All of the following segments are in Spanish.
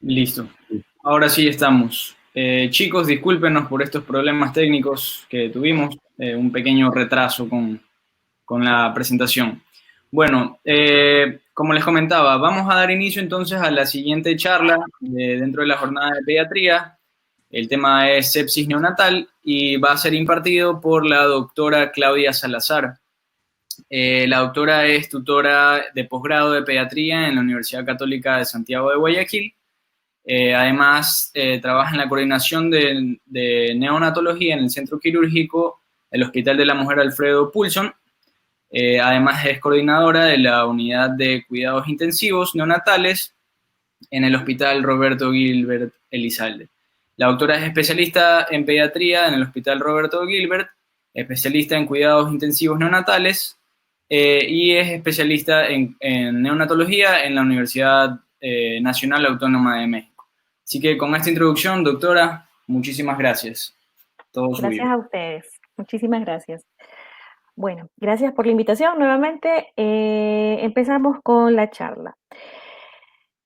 Listo. Ahora sí estamos. Chicos, discúlpenos por estos problemas técnicos que tuvimos, un pequeño retraso con la presentación. Bueno, como les comentaba, vamos a dar inicio entonces a la siguiente charla dentro de la jornada de pediatría. El tema es sepsis neonatal y va a ser impartido por la doctora Claudia Salazar. La doctora es tutora de posgrado de pediatría en la Universidad Católica de Santiago de Guayaquil. Además, trabaja en la coordinación de neonatología en el centro quirúrgico del Hospital de la Mujer Alfredo Poulson. Además, es coordinadora de la unidad de cuidados intensivos neonatales en el Hospital Roberto Gilbert Elizalde. La doctora es especialista en pediatría en el Hospital Roberto Gilbert, especialista en cuidados intensivos neonatales y es especialista en neonatología en la Universidad Nacional Autónoma de México. Así que con esta introducción, doctora, muchísimas gracias. Todo suyo. Gracias a ustedes. Muchísimas gracias. Bueno, gracias por la invitación nuevamente. Empezamos con la charla.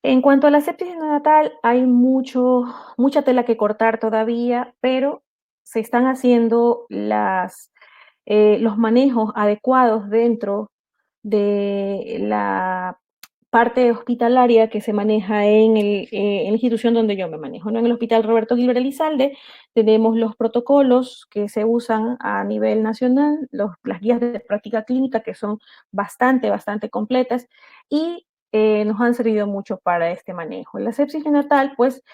En cuanto a la sepsis neonatal, hay mucha tela que cortar todavía, pero se están haciendo los manejos adecuados dentro de la parte hospitalaria que se maneja en la institución donde yo me manejo, ¿no? En el Hospital Roberto Gilbert Elizalde tenemos los protocolos que se usan a nivel nacional, las guías de práctica clínica que son bastante completas y nos han servido mucho para este manejo. La sepsis neonatal, pues,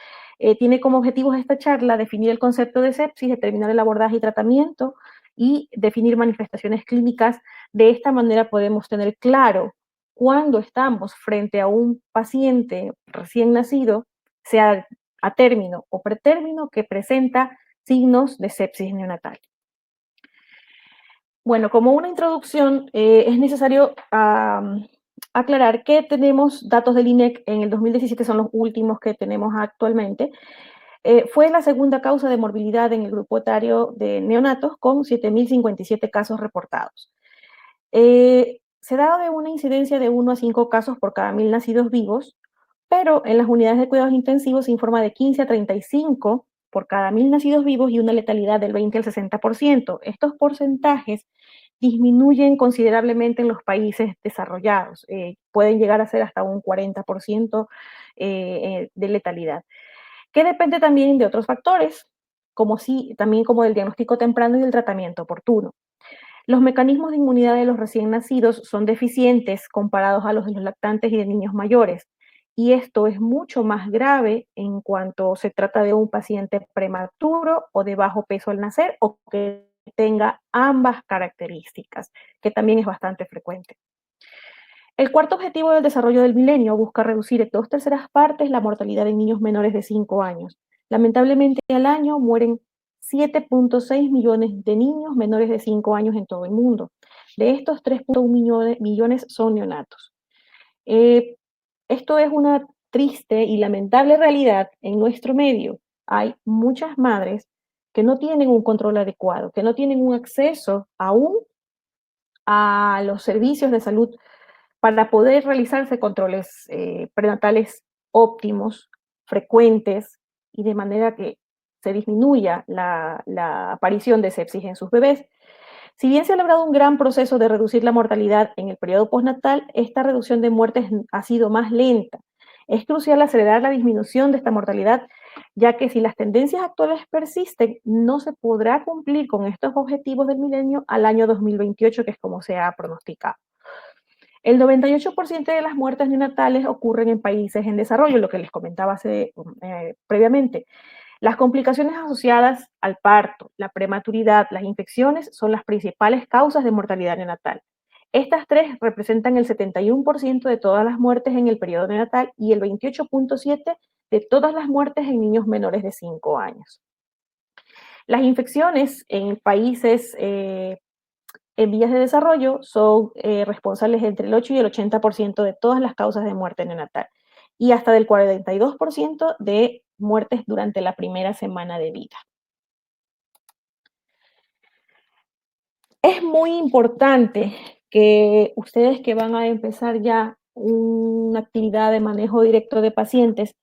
tiene como objetivos esta charla definir el concepto de sepsis, determinar el abordaje y tratamiento y definir manifestaciones clínicas. De esta manera podemos tener claro cuando estamos frente a un paciente recién nacido, sea a término o pretérmino, que presenta signos de sepsis neonatal. Bueno, como una introducción, es necesario aclarar que tenemos datos del INEC en el 2017, son los últimos que tenemos actualmente. Fue la segunda causa de morbilidad en el grupo etario de neonatos, con 7.057 casos reportados. Se da de una incidencia de 1 a 5 casos por cada 1.000 nacidos vivos, pero en las unidades de cuidados intensivos se informa de 15 a 35 por cada 1.000 nacidos vivos y una letalidad del 20 al 60%. Estos porcentajes disminuyen considerablemente en los países desarrollados, pueden llegar a ser hasta un 40% de letalidad, que depende también de otros factores, también como del diagnóstico temprano y del tratamiento oportuno. Los mecanismos de inmunidad de los recién nacidos son deficientes comparados a los de los lactantes y de niños mayores, y esto es mucho más grave en cuanto se trata de un paciente prematuro o de bajo peso al nacer o que tenga ambas características, que también es bastante frecuente. El cuarto objetivo del desarrollo del milenio busca reducir en 2/3 partes la mortalidad en niños menores de 5 años. Lamentablemente, al año mueren 7.6 millones de niños menores de 5 años en todo el mundo. De estos, 3.1 millones son neonatos. Esto es una triste y lamentable realidad en nuestro medio. Hay muchas madres que no tienen un control adecuado, que no tienen un acceso aún a los servicios de salud para poder realizarse controles prenatales óptimos, frecuentes y de manera que se disminuya la aparición de sepsis en sus bebés. Si bien se ha logrado un gran proceso de reducir la mortalidad en el periodo postnatal, esta reducción de muertes ha sido más lenta. Es crucial acelerar la disminución de esta mortalidad, ya que si las tendencias actuales persisten, no se podrá cumplir con estos objetivos del milenio al año 2028, que es como se ha pronosticado. El 98% de las muertes neonatales ocurren en países en desarrollo, lo que les comentaba previamente. Las complicaciones asociadas al parto, la prematuridad, las infecciones son las principales causas de mortalidad neonatal. Estas tres representan el 71% de todas las muertes en el periodo neonatal y el 28.7% de todas las muertes en niños menores de 5 años. Las infecciones en países en vías de desarrollo son responsables entre el 8 y el 80% de todas las causas de muerte neonatal y hasta del 42% de muertes durante la primera semana de vida. Es muy importante que ustedes que van a empezar ya una actividad de manejo directo de pacientes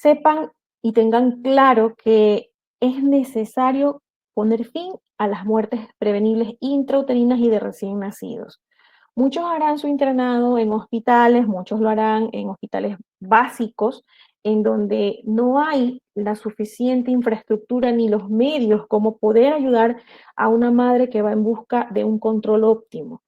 sepan y tengan claro que es necesario poner fin a las muertes prevenibles intrauterinas y de recién nacidos. Muchos harán su internado en hospitales, muchos lo harán en hospitales básicos, en donde no hay la suficiente infraestructura ni los medios como poder ayudar a una madre que va en busca de un control óptimo.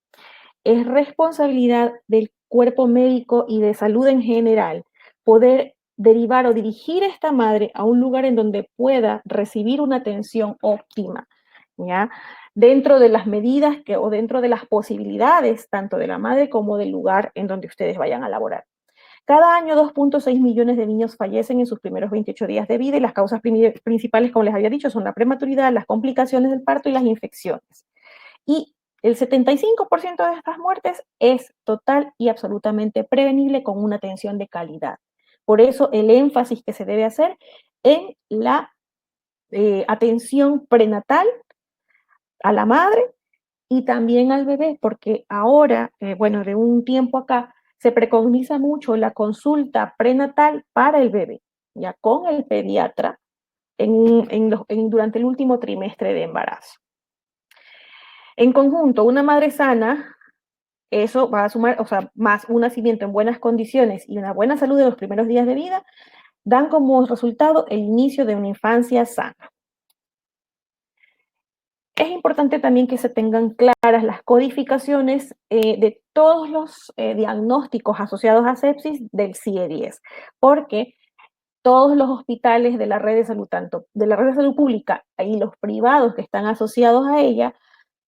Es responsabilidad del cuerpo médico y de salud en general poder derivar o dirigir a esta madre a un lugar en donde pueda recibir una atención óptima, ¿ya? Dentro de las medidas o dentro de las posibilidades, tanto de la madre como del lugar en donde ustedes vayan a laborar. Cada año 2.6 millones de niños fallecen en sus primeros 28 días de vida y las causas principales, como les había dicho, son la prematuridad, las complicaciones del parto y las infecciones. Y el 75% de estas muertes es total y absolutamente prevenible con una atención de calidad. Por eso el énfasis que se debe hacer en la atención prenatal a la madre y también al bebé, porque ahora, bueno, de un tiempo acá, se preconiza mucho la consulta prenatal para el bebé, ya con el pediatra durante el último trimestre de embarazo. En conjunto, una madre sana, eso va a sumar, o sea, más un nacimiento en buenas condiciones y una buena salud de los primeros días de vida, dan como resultado el inicio de una infancia sana. Es importante también que se tengan claras las codificaciones de todos los diagnósticos asociados a sepsis del CIE-10, porque todos los hospitales de la red de salud, tanto de la red de salud pública y los privados que están asociados a ella,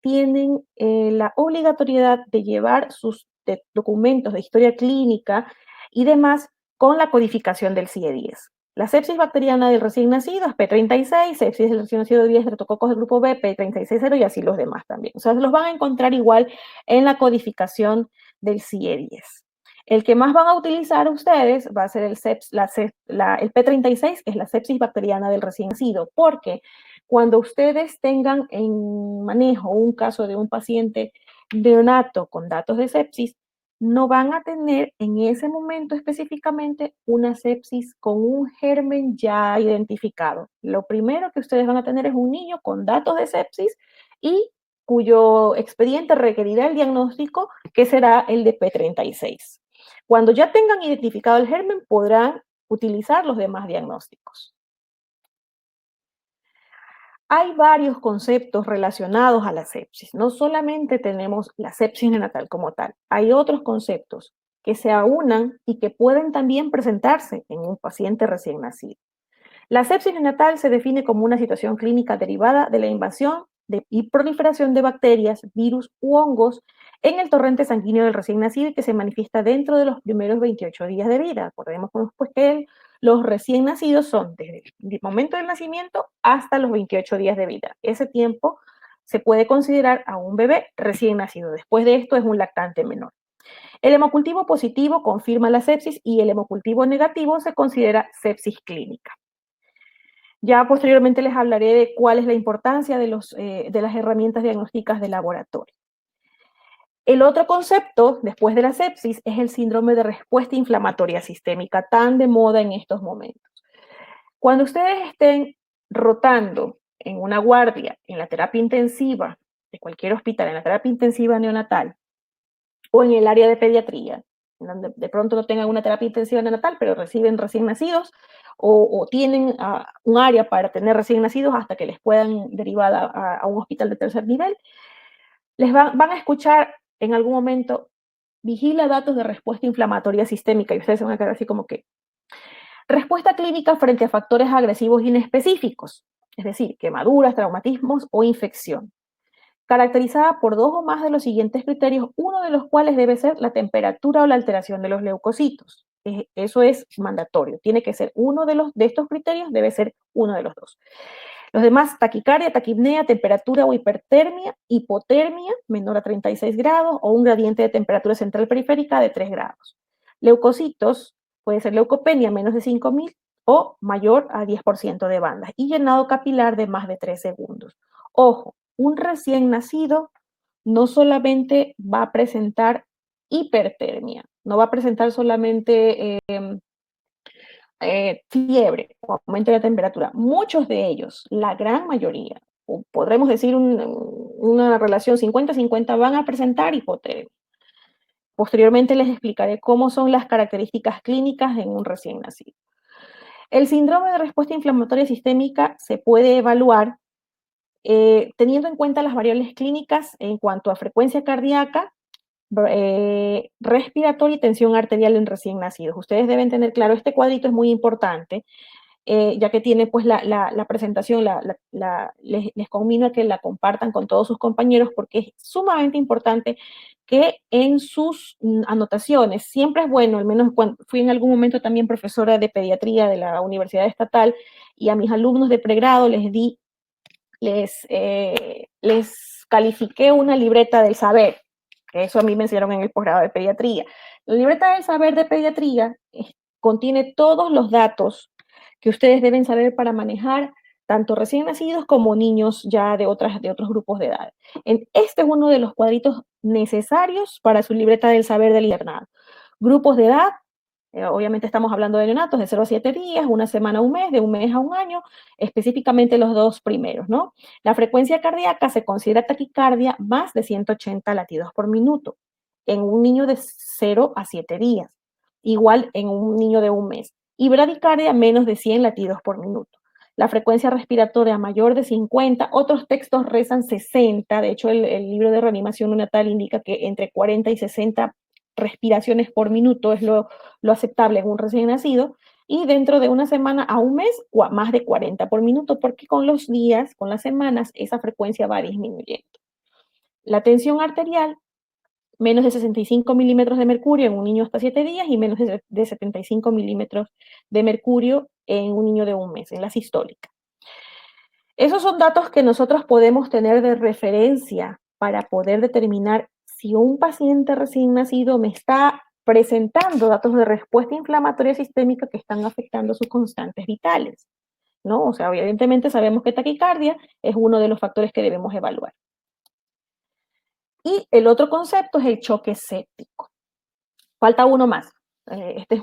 tienen la obligatoriedad de llevar sus documentos de historia clínica y demás con la codificación del CIE-10. La sepsis bacteriana del recién nacido es P36, sepsis del recién nacido de 10 estreptococos del grupo B, P360 y así los demás también. O sea, los van a encontrar igual en la codificación del CIE-10. El que más van a utilizar ustedes va a ser el P36, que es la sepsis bacteriana del recién nacido, porque cuando ustedes tengan en manejo un caso de un paciente neonato con datos de sepsis, no van a tener en ese momento específicamente una sepsis con un germen ya identificado. Lo primero que ustedes van a tener es un niño con datos de sepsis y cuyo expediente requerirá el diagnóstico, que será el de P36. Cuando ya tengan identificado el germen, podrán utilizar los demás diagnósticos. Hay varios conceptos relacionados a la sepsis. No solamente tenemos la sepsis neonatal como tal, hay otros conceptos que se aunan y que pueden también presentarse en un paciente recién nacido. La sepsis neonatal se define como una situación clínica derivada de la invasión y proliferación de bacterias, virus u hongos en el torrente sanguíneo del recién nacido y que se manifiesta dentro de los primeros 28 días de vida. Recordemos pues que los recién nacidos son desde el momento del nacimiento hasta los 28 días de vida. Ese tiempo se puede considerar a un bebé recién nacido. Después de esto es un lactante menor. El hemocultivo positivo confirma la sepsis y el hemocultivo negativo se considera sepsis clínica. Ya posteriormente les hablaré de cuál es la importancia de las herramientas diagnósticas de laboratorio. El otro concepto, después de la sepsis, es el síndrome de respuesta inflamatoria sistémica, tan de moda en estos momentos. Cuando ustedes estén rotando en una guardia, en la terapia intensiva de cualquier hospital, en la terapia intensiva neonatal o en el área de pediatría, donde de pronto no tengan una terapia intensiva neonatal, pero reciben recién nacidos, o tienen un área para tener recién nacidos hasta que les puedan derivar a un hospital de tercer nivel, les van a escuchar en algún momento, vigila datos de respuesta inflamatoria sistémica, y ustedes se van a quedar así como que, respuesta clínica frente a factores agresivos inespecíficos, es decir, quemaduras, traumatismos o infección, caracterizada por dos o más de los siguientes criterios, uno de los cuales debe ser la temperatura o la alteración de los leucocitos. Eso es mandatorio, tiene que ser uno de estos criterios, debe ser uno de los dos. Los demás, taquicardia, taquipnea, temperatura o hipertermia, hipotermia, menor a 36 grados, o un gradiente de temperatura central periférica de 3 grados. Leucocitos, puede ser leucopenia menos de 5.000 o mayor a 10% de bandas, y llenado capilar de más de 3 segundos. Ojo, un recién nacido no solamente va a presentar hipertermia, no va a presentar solamente fiebre o aumento de la temperatura, muchos de ellos, la gran mayoría, o podremos decir una relación 50-50, van a presentar hipotermia. Posteriormente les explicaré cómo son las características clínicas en un recién nacido. El síndrome de respuesta inflamatoria sistémica se puede evaluar teniendo en cuenta las variables clínicas en cuanto a frecuencia cardíaca, respiratoria y tensión arterial en recién nacidos. Ustedes deben tener claro, este cuadrito es muy importante, ya que tiene pues la presentación, les conmino a que la compartan con todos sus compañeros porque es sumamente importante que en sus anotaciones, siempre es bueno, al menos cuando fui en algún momento también profesora de pediatría de la Universidad Estatal y a mis alumnos de pregrado les califiqué una libreta del saber, que eso a mí me enseñaron en el posgrado de pediatría. La libreta del saber de pediatría contiene todos los datos que ustedes deben saber para manejar tanto recién nacidos como niños ya de otros grupos de edad. Este es uno de los cuadritos necesarios para su libreta del saber del internado. Grupos de edad, obviamente estamos hablando de neonatos de 0 a 7 días, una semana a un mes, de un mes a un año, específicamente los dos primeros, ¿no? La frecuencia cardíaca se considera taquicardia más de 180 latidos por minuto en un niño de 0 a 7 días, igual en un niño de un mes, y bradicardia menos de 100 latidos por minuto. La frecuencia respiratoria mayor de 50, otros textos rezan 60, de hecho el libro de reanimación neonatal indica que entre 40 y 60 respiraciones por minuto es lo aceptable en un recién nacido, y dentro de una semana a un mes, más de 40 por minuto, porque con los días, con las semanas, esa frecuencia va disminuyendo. La tensión arterial, menos de 65 milímetros de mercurio en un niño hasta 7 días y menos de 75 milímetros de mercurio en un niño de un mes, en la sistólica. Esos son datos que nosotros podemos tener de referencia para poder determinar si un paciente recién nacido me está presentando datos de respuesta inflamatoria sistémica que están afectando sus constantes vitales, ¿no? O sea, evidentemente sabemos que taquicardia es uno de los factores que debemos evaluar. Y el otro concepto es el choque séptico. Falta uno más. Este es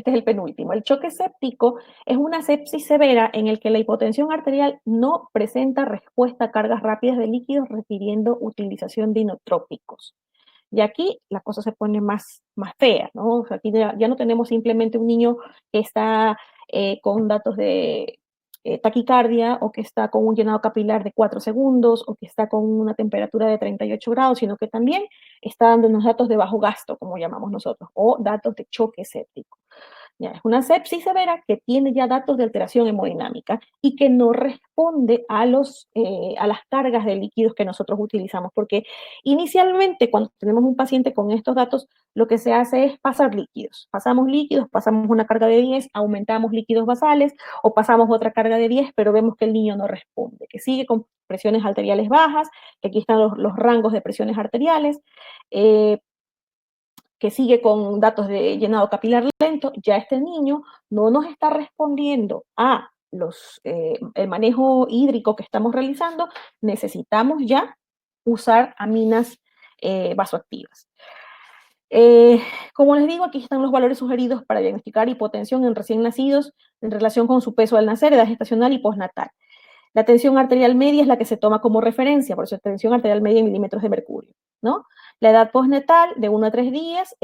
el penúltimo. El choque séptico es una sepsis severa en el que la hipotensión arterial no presenta respuesta a cargas rápidas de líquidos requiriendo utilización de inotrópicos. Y aquí la cosa se pone más fea, ¿no? O sea, aquí ya no tenemos simplemente un niño que está con datos de taquicardia o que está con un llenado capilar de 4 segundos o que está con una temperatura de 38 grados, sino que también está dando unos datos de bajo gasto, como llamamos nosotros, o datos de choque séptico. Ya, es una sepsis severa que tiene ya datos de alteración hemodinámica y que no responde a las cargas de líquidos que nosotros utilizamos, porque inicialmente cuando tenemos un paciente con estos datos, lo que se hace es pasar líquidos. Pasamos líquidos, pasamos una carga de 10, aumentamos líquidos basales o pasamos otra carga de 10, pero vemos que el niño no responde, que sigue con presiones arteriales bajas, que aquí están los rangos de presiones arteriales, que sigue con datos de llenado capilar lento, ya este niño no nos está respondiendo a el manejo hídrico que estamos realizando, necesitamos ya usar aminas vasoactivas. Como les digo, aquí están los valores sugeridos para diagnosticar hipotensión en recién nacidos en relación con su peso al nacer, edad gestacional y postnatal. La tensión arterial media es la que se toma como referencia, por eso tensión arterial media en milímetros de mercurio, ¿no? La edad postnatal de 1 a 3 días,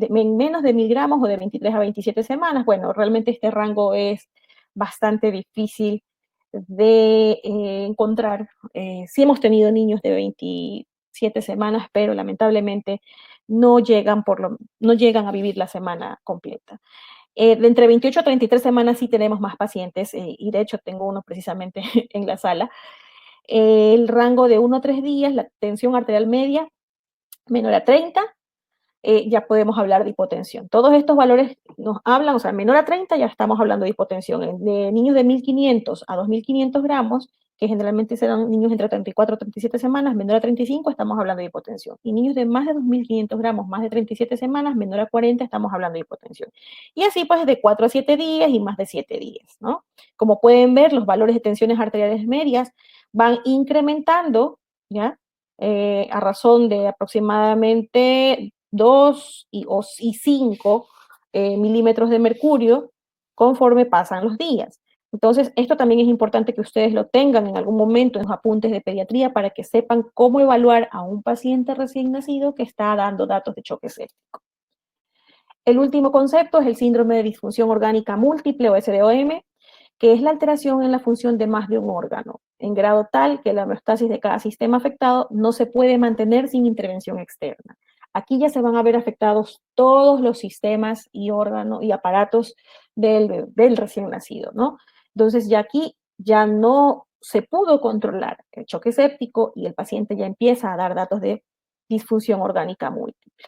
menos de 1000 gramos o de 23 a 27 semanas. Bueno, realmente este rango es bastante difícil de encontrar. Sí hemos tenido niños de 27 semanas, pero lamentablemente no llegan a vivir la semana completa. De entre 28 a 33 semanas sí tenemos más pacientes, y de hecho tengo uno precisamente en la sala. El rango de 1 a 3 días, la tensión arterial media menor a 30, ya podemos hablar de hipotensión. Todos estos valores nos hablan, o sea, menor a 30 ya estamos hablando de hipotensión. De niños de 1500 a 2500 gramos, que generalmente serán niños entre 34 a 37 semanas, menor a 35 estamos hablando de hipotensión. Y niños de más de 2500 gramos, más de 37 semanas, menor a 40 estamos hablando de hipotensión. Y así pues de 4 a 7 días y más de 7 días, ¿no? Como pueden ver, los valores de tensiones arteriales medias van incrementando, ¿ya? A razón de aproximadamente 2 y 5 milímetros de mercurio conforme pasan los días. Entonces, esto también es importante que ustedes lo tengan en algún momento en los apuntes de pediatría para que sepan cómo evaluar a un paciente recién nacido que está dando datos de choque séptico. El último concepto es el síndrome de disfunción orgánica múltiple o SDOM, que es la alteración en la función de más de un órgano, en grado tal que la homeostasis de cada sistema afectado no se puede mantener sin intervención externa. Aquí ya se van a ver afectados todos los sistemas y órganos y aparatos del recién nacido, ¿no? Entonces ya aquí ya no se pudo controlar el choque séptico y el paciente ya empieza a dar datos de disfunción orgánica múltiple.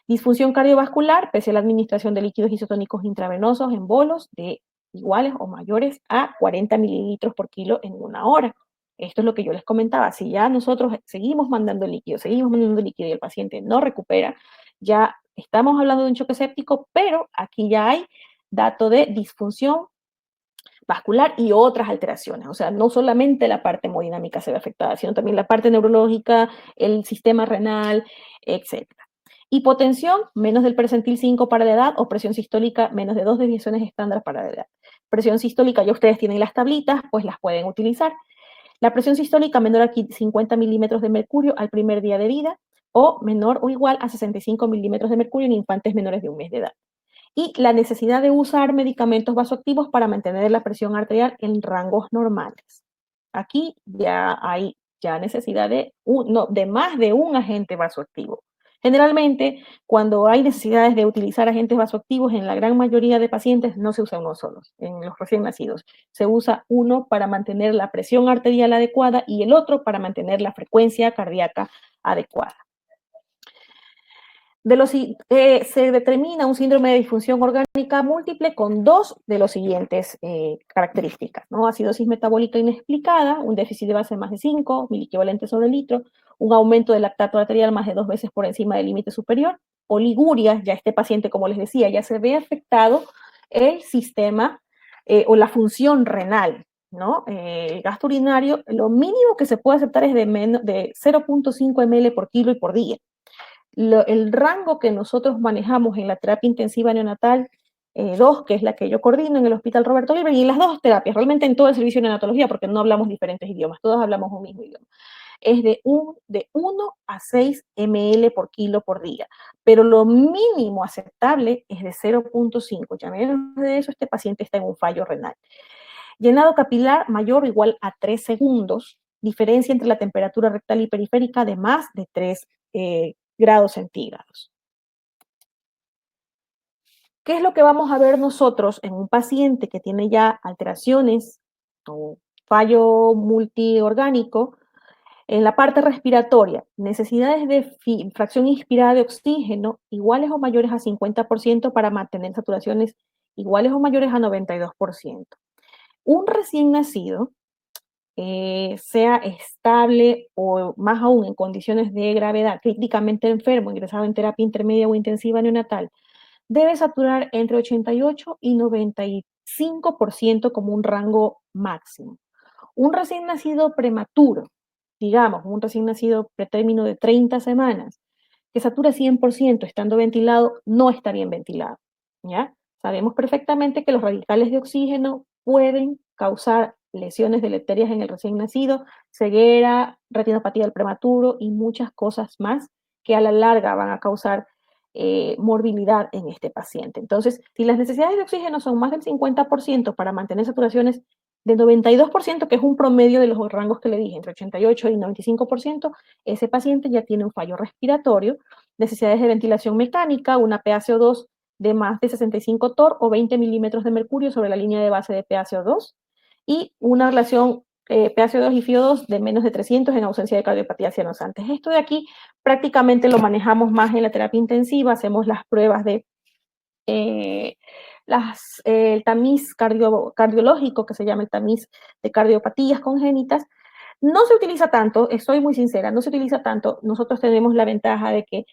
Disfunción cardiovascular, pese a la administración de líquidos isotónicos intravenosos en bolos de iguales o mayores a 40 mililitros por kilo en una hora. Esto es lo que yo les comentaba. Si ya nosotros seguimos mandando líquido y el paciente no recupera, ya estamos hablando de un choque séptico, pero aquí ya hay dato de disfunción vascular y otras alteraciones. O sea, no solamente la parte hemodinámica se ve afectada, sino también la parte neurológica, el sistema renal, etc. Hipotensión, menos del percentil 5 para la edad, o presión sistólica, menos de 2 desviaciones estándar para la edad. Presión sistólica, ya ustedes tienen las tablitas, pues las pueden utilizar. La presión sistólica menor a 50 milímetros de mercurio al primer día de vida, o menor o igual a 65 milímetros de mercurio en infantes menores de un mes de edad. Y la necesidad de usar medicamentos vasoactivos para mantener la presión arterial en rangos normales. Aquí ya hay necesidad de más de un agente vasoactivo. Generalmente, cuando hay necesidades de utilizar agentes vasoactivos, en la gran mayoría de pacientes no se usa uno solo, en los recién nacidos. Se usa uno para mantener la presión arterial adecuada y el otro para mantener la frecuencia cardíaca adecuada. Se determina un síndrome de disfunción orgánica múltiple con dos de los siguientes características, ¿no? Acidosis metabólica inexplicada, un déficit de base de más de 5 miliequivalentes sobre litro, un aumento del lactato arterial más de 2 veces por encima del límite superior, oliguria, ya este paciente, como les decía, ya se ve afectado el sistema o la función renal, ¿no? El gasto urinario, lo mínimo que se puede aceptar es de 0.5 ml por kilo y por día. El rango que nosotros manejamos en la terapia intensiva neonatal 2, que es la que yo coordino en el Hospital Roberto Libre, y en las dos terapias, realmente en todo el servicio de neonatología, porque no hablamos diferentes idiomas, todos hablamos un mismo idioma, es de 1 a 6 ml por kilo por día, pero lo mínimo aceptable es de 0.5, ya menos de eso este paciente está en un fallo renal. Llenado capilar mayor o igual a 3 segundos, diferencia entre la temperatura rectal y periférica de más de 3 grados centígrados. ¿Qué es lo que vamos a ver nosotros en un paciente que tiene ya alteraciones o fallo multiorgánico? En la parte respiratoria, necesidades de fracción inspirada de oxígeno iguales o mayores a 50% para mantener saturaciones iguales o mayores a 92%. Un recién nacido, sea estable o más aún en condiciones de gravedad, críticamente enfermo, ingresado en terapia intermedia o intensiva neonatal, debe saturar entre 88 y 95% como un rango máximo. Un recién nacido prematuro, digamos, un recién nacido pretérmino de 30 semanas, que satura 100% estando ventilado, no está bien ventilado, ¿ya? Sabemos perfectamente que los radicales de oxígeno pueden causar lesiones deleterias en el recién nacido, ceguera, retinopatía del prematuro y muchas cosas más que a la larga van a causar morbilidad en este paciente. Entonces, si las necesidades de oxígeno son más del 50% para mantener saturaciones de 92%, que es un promedio de los rangos que le dije, entre 88 y 95%, ese paciente ya tiene un fallo respiratorio, necesidades de ventilación mecánica, una PaCO2 de más de 65 torr o 20 milímetros de mercurio sobre la línea de base de PaCO2 y una relación PaCO2 y FiO2 de menos de 300 en ausencia de cardiopatía cianosantes. Esto de aquí prácticamente lo manejamos más en la terapia intensiva, hacemos las pruebas de el tamiz cardiológico, que se llama el tamiz de cardiopatías congénitas. No se utiliza tanto, soy muy sincera, no se utiliza tanto. Nosotros tenemos la ventaja de que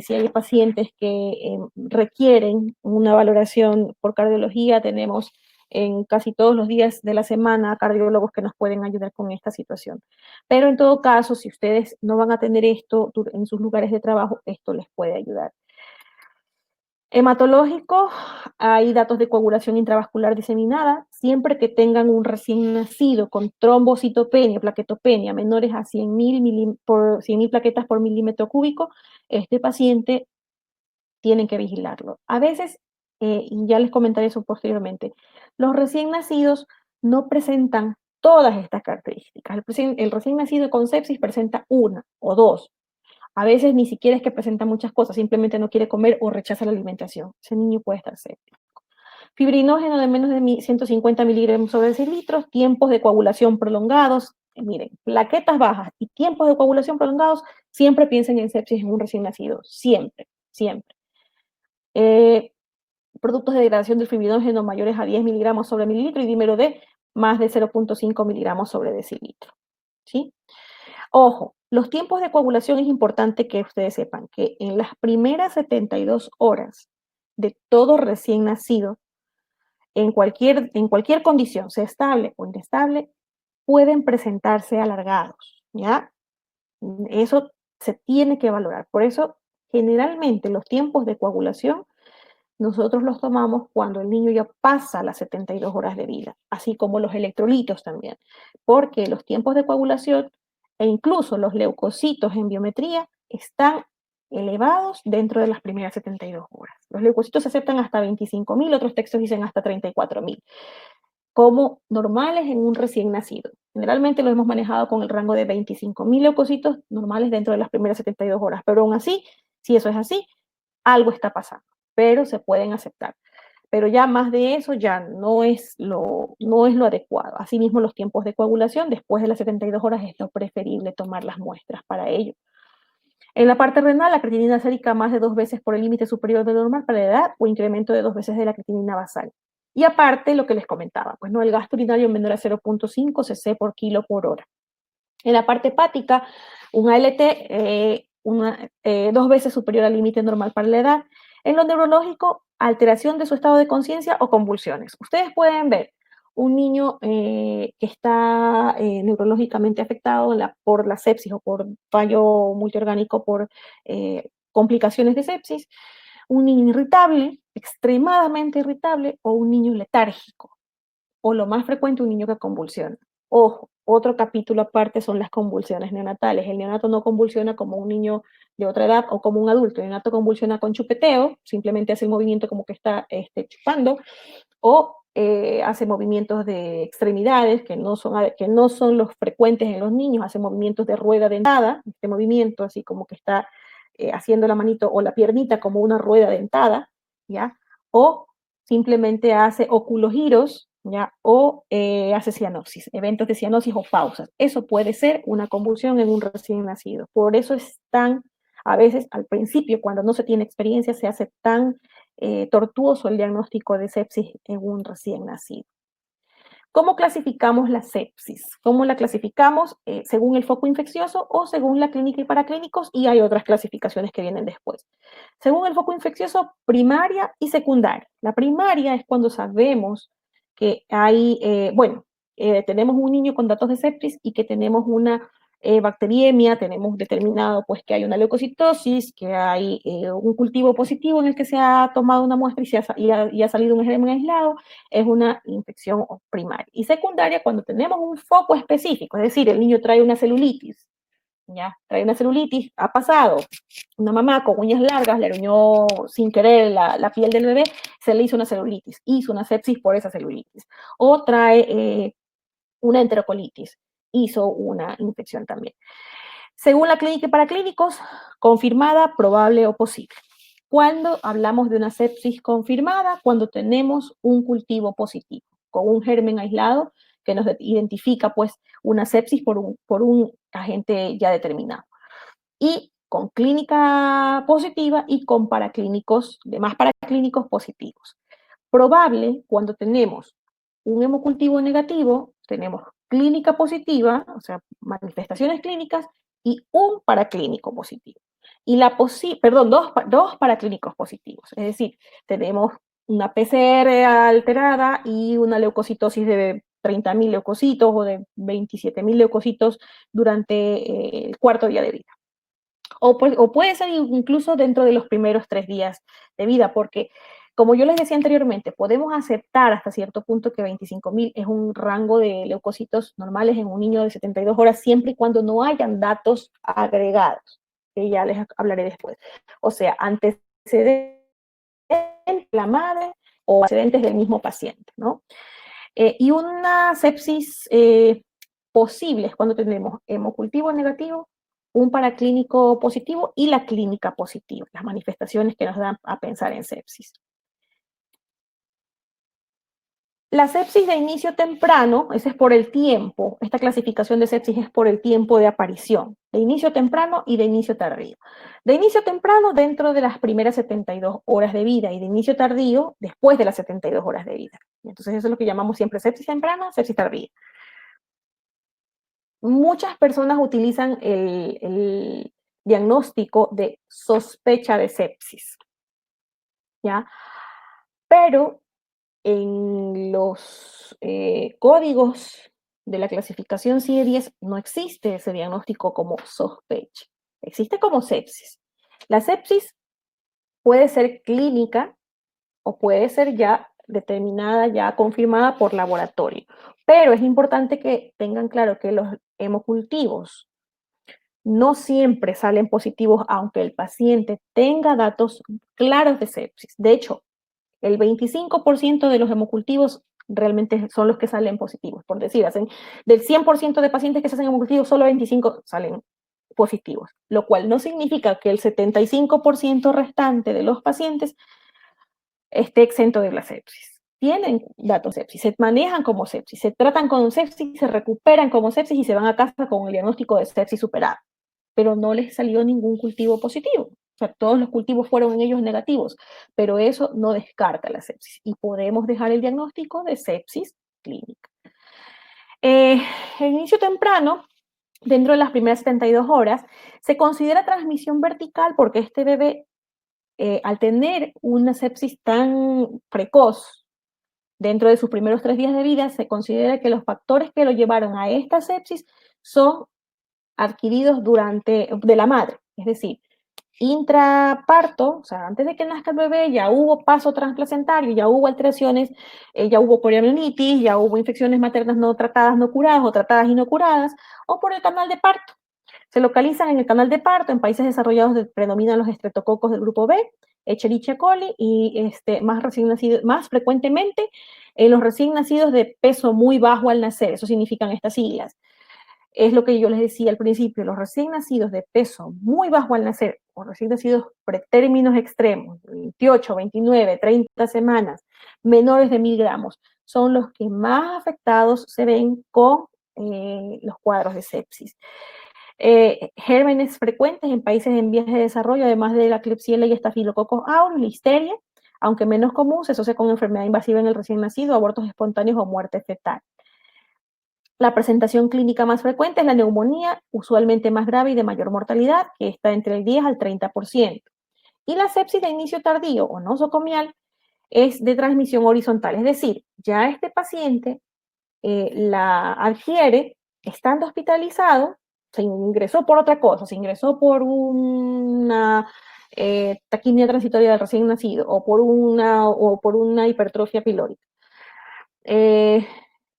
si hay pacientes que requieren una valoración por cardiología, tenemos en casi todos los días de la semana cardiólogos que nos pueden ayudar con esta situación. Pero en todo caso, si ustedes no van a tener esto en sus lugares de trabajo, esto les puede ayudar. Hematológico, hay datos de coagulación intravascular diseminada, siempre que tengan un recién nacido con trombocitopenia, plaquetopenia, menores a 100.000 plaquetas por milímetro cúbico, este paciente tienen que vigilarlo. A veces, y ya les comentaré eso posteriormente, los recién nacidos no presentan todas estas características. El recién nacido con sepsis presenta una o dos. A veces ni siquiera es que presenta muchas cosas, simplemente no quiere comer o rechaza la alimentación. Ese niño puede estar séptico. Fibrinógeno de menos de 150 miligramos sobre 6 litros, tiempos de coagulación prolongados. Miren, plaquetas bajas y tiempos de coagulación prolongados, siempre piensen en sepsis en un recién nacido. Siempre, siempre. Eh, productos de degradación del fibrinógeno mayores a 10 miligramos sobre mililitro y dímero D más de 0.5 miligramos sobre decilitro. ¿Sí? Ojo, los tiempos de coagulación es importante que ustedes sepan que en las primeras 72 horas de todo recién nacido, en cualquier condición, sea estable o inestable, pueden presentarse alargados, ¿ya? Eso se tiene que valorar. Por eso, generalmente los tiempos de coagulación nosotros los tomamos cuando el niño ya pasa las 72 horas de vida, así como los electrolitos también, porque los tiempos de coagulación e incluso los leucocitos en biometría están elevados dentro de las primeras 72 horas. Los leucocitos se aceptan hasta 25.000, otros textos dicen hasta 34.000, como normales en un recién nacido. Generalmente lo hemos manejado con el rango de 25.000 leucocitos normales dentro de las primeras 72 horas, pero aún así, si eso es así, algo está pasando, pero se pueden aceptar. Pero ya más de eso ya no es lo adecuado. Asimismo, los tiempos de coagulación después de las 72 horas es lo preferible tomar las muestras para ello. En la parte renal, la creatinina sérica más de 2 veces por el límite superior de lo normal para la edad o incremento de 2 veces de la creatinina basal. Y aparte, lo que les comentaba, pues no, el gasto urinario menor a 0.5 cc por kilo por hora. En la parte hepática, un ALT 2 veces superior al límite normal para la edad. En lo neurológico, alteración de su estado de conciencia o convulsiones. Ustedes pueden ver un niño que está neurológicamente afectado por la sepsis o por fallo multiorgánico, por complicaciones de sepsis, un niño irritable, extremadamente irritable, o un niño letárgico, o lo más frecuente, un niño que convulsiona. Ojo, otro capítulo aparte son las convulsiones neonatales. El neonato no convulsiona como un niño de otra edad o como un adulto. El neonato convulsiona con chupeteo, simplemente hace el movimiento como que está chupando, o hace movimientos de extremidades que no son los frecuentes en los niños, hace movimientos de rueda dentada, este movimiento así como que está haciendo la manito o la piernita como una rueda dentada, ¿ya? O simplemente hace oculogiros, ¿ya? O hace cianosis, eventos de cianosis o pausas. Eso puede ser una convulsión en un recién nacido. Por eso es tan, a veces al principio, cuando no se tiene experiencia, se hace tan tortuoso el diagnóstico de sepsis en un recién nacido. ¿Cómo clasificamos la sepsis? ¿Cómo la clasificamos? Según el foco infeccioso o según la clínica y paraclínicos, y hay otras clasificaciones que vienen después. Según el foco infeccioso, primaria y secundaria. La primaria es cuando sabemos que hay, tenemos un niño con datos de sepsis y que tenemos una bacteriemia, tenemos determinado pues que hay una leucocitosis, que hay un cultivo positivo en el que se ha tomado una muestra y ha salido un germen aislado, es una infección primaria. Y secundaria, cuando tenemos un foco específico, es decir, el niño trae una celulitis, ¿ya? Trae una celulitis, ha pasado, una mamá con uñas largas le arañó sin querer la piel del bebé, se le hizo una celulitis, hizo una sepsis por esa celulitis. O trae una enterocolitis, hizo una infección también. Según la clínica y paraclínicos, confirmada, probable o posible. Cuando hablamos de una sepsis confirmada, cuando tenemos un cultivo positivo, con un germen aislado que nos identifica pues una sepsis por un agente ya determinado. Y con clínica positiva y con demás paraclínicos positivos. Probable, cuando tenemos un hemocultivo negativo, tenemos clínica positiva, o sea, manifestaciones clínicas, y un paraclínico positivo. Y dos paraclínicos positivos. Es decir, tenemos una PCR alterada y una leucocitosis de 30.000 leucocitos o de 27.000 leucocitos durante el cuarto día de vida. o puede ser incluso dentro de los primeros 3 días de vida, porque como yo les decía anteriormente, podemos aceptar hasta cierto punto que 25.000 es un rango de leucocitos normales en un niño de 72 horas, siempre y cuando no hayan datos agregados, que ya les hablaré después. O sea, antecedentes de la madre o antecedentes del mismo paciente, ¿no? Y una sepsis posible es cuando tenemos hemocultivo negativo, un paraclínico positivo y la clínica positiva, las manifestaciones que nos dan a pensar en sepsis. La sepsis de inicio temprano, ese es por el tiempo, esta clasificación de sepsis es por el tiempo de aparición, de inicio temprano y de inicio tardío. De inicio temprano dentro de las primeras 72 horas de vida y de inicio tardío después de las 72 horas de vida. Entonces eso es lo que llamamos siempre sepsis temprana, sepsis tardía. Muchas personas utilizan el diagnóstico de sospecha de sepsis, ¿ya? Pero en los códigos de la clasificación CIE-10 no existe ese diagnóstico como sospecha, existe como sepsis. La sepsis puede ser clínica o puede ser ya determinada, ya confirmada por laboratorio, pero es importante que tengan claro que los hemocultivos no siempre salen positivos aunque el paciente tenga datos claros de sepsis. De hecho, el 25% de los hemocultivos realmente son los que salen positivos. Por decir, del 100% de pacientes que se hacen hemocultivos, solo 25 salen positivos, lo cual no significa que el 75% restante de los pacientes esté exento de la sepsis. Tienen datos de sepsis, se manejan como sepsis, se tratan con sepsis, se recuperan como sepsis y se van a casa con el diagnóstico de sepsis superado, pero no les salió ningún cultivo positivo. O sea, todos los cultivos fueron en ellos negativos, pero eso no descarta la sepsis y podemos dejar el diagnóstico de sepsis clínica. El inicio temprano, dentro de las primeras 72 horas, se considera transmisión vertical porque este bebé, al tener una sepsis tan precoz, dentro de sus primeros 3 días de vida, se considera que los factores que lo llevaron a esta sepsis son adquiridos de la madre, es decir, intraparto, o sea, antes de que nazca el bebé, ya hubo paso transplacentario, ya hubo alteraciones, ya hubo poliomielitis, ya hubo infecciones maternas no tratadas, no curadas o tratadas y no curadas, o por el canal de parto. Se localizan en el canal de parto, en países desarrollados predominan los estreptococos del grupo B, Escherichia coli, y más frecuentemente en los recién nacidos de peso muy bajo al nacer, eso significan estas siglas. Es lo que yo les decía al principio, los recién nacidos de peso muy bajo al nacer, o recién nacidos pretérminos extremos, 28, 29, 30 semanas, menores de 1.000 gramos, son los que más afectados se ven con los cuadros de sepsis. Gérmenes frecuentes en países en vías de desarrollo, además de la Klebsiella y Staphylococcus aureus, listeria, aunque menos común, se asocia con enfermedad invasiva en el recién nacido, abortos espontáneos o muerte fetal. La presentación clínica más frecuente es la neumonía, usualmente más grave y de mayor mortalidad, que está entre el 10 al 30%. Y la sepsis de inicio tardío o nosocomial es de transmisión horizontal, es decir, ya este paciente la adquiere estando hospitalizado, se ingresó por otra cosa, se ingresó por una taquimia transitoria del recién nacido o por una hipertrofia pilórica.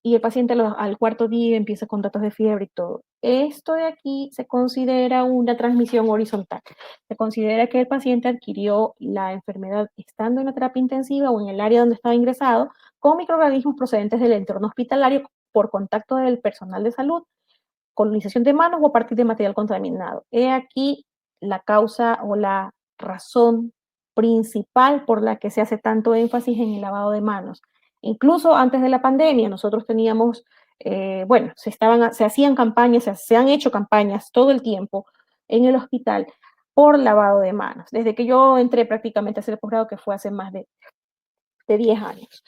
Y el paciente al cuarto día empieza con datos de fiebre y todo. Esto de aquí se considera una transmisión horizontal. Se considera que el paciente adquirió la enfermedad estando en la terapia intensiva o en el área donde estaba ingresado con microorganismos procedentes del entorno hospitalario por contacto del personal de salud, colonización de manos o a partir de material contaminado. He aquí la causa o la razón principal por la que se hace tanto énfasis en el lavado de manos. Incluso antes de la pandemia, nosotros teníamos, se hacían campañas, se han hecho campañas todo el tiempo en el hospital por lavado de manos. Desde que yo entré prácticamente a hacer el posgrado, que fue hace más de 10 años.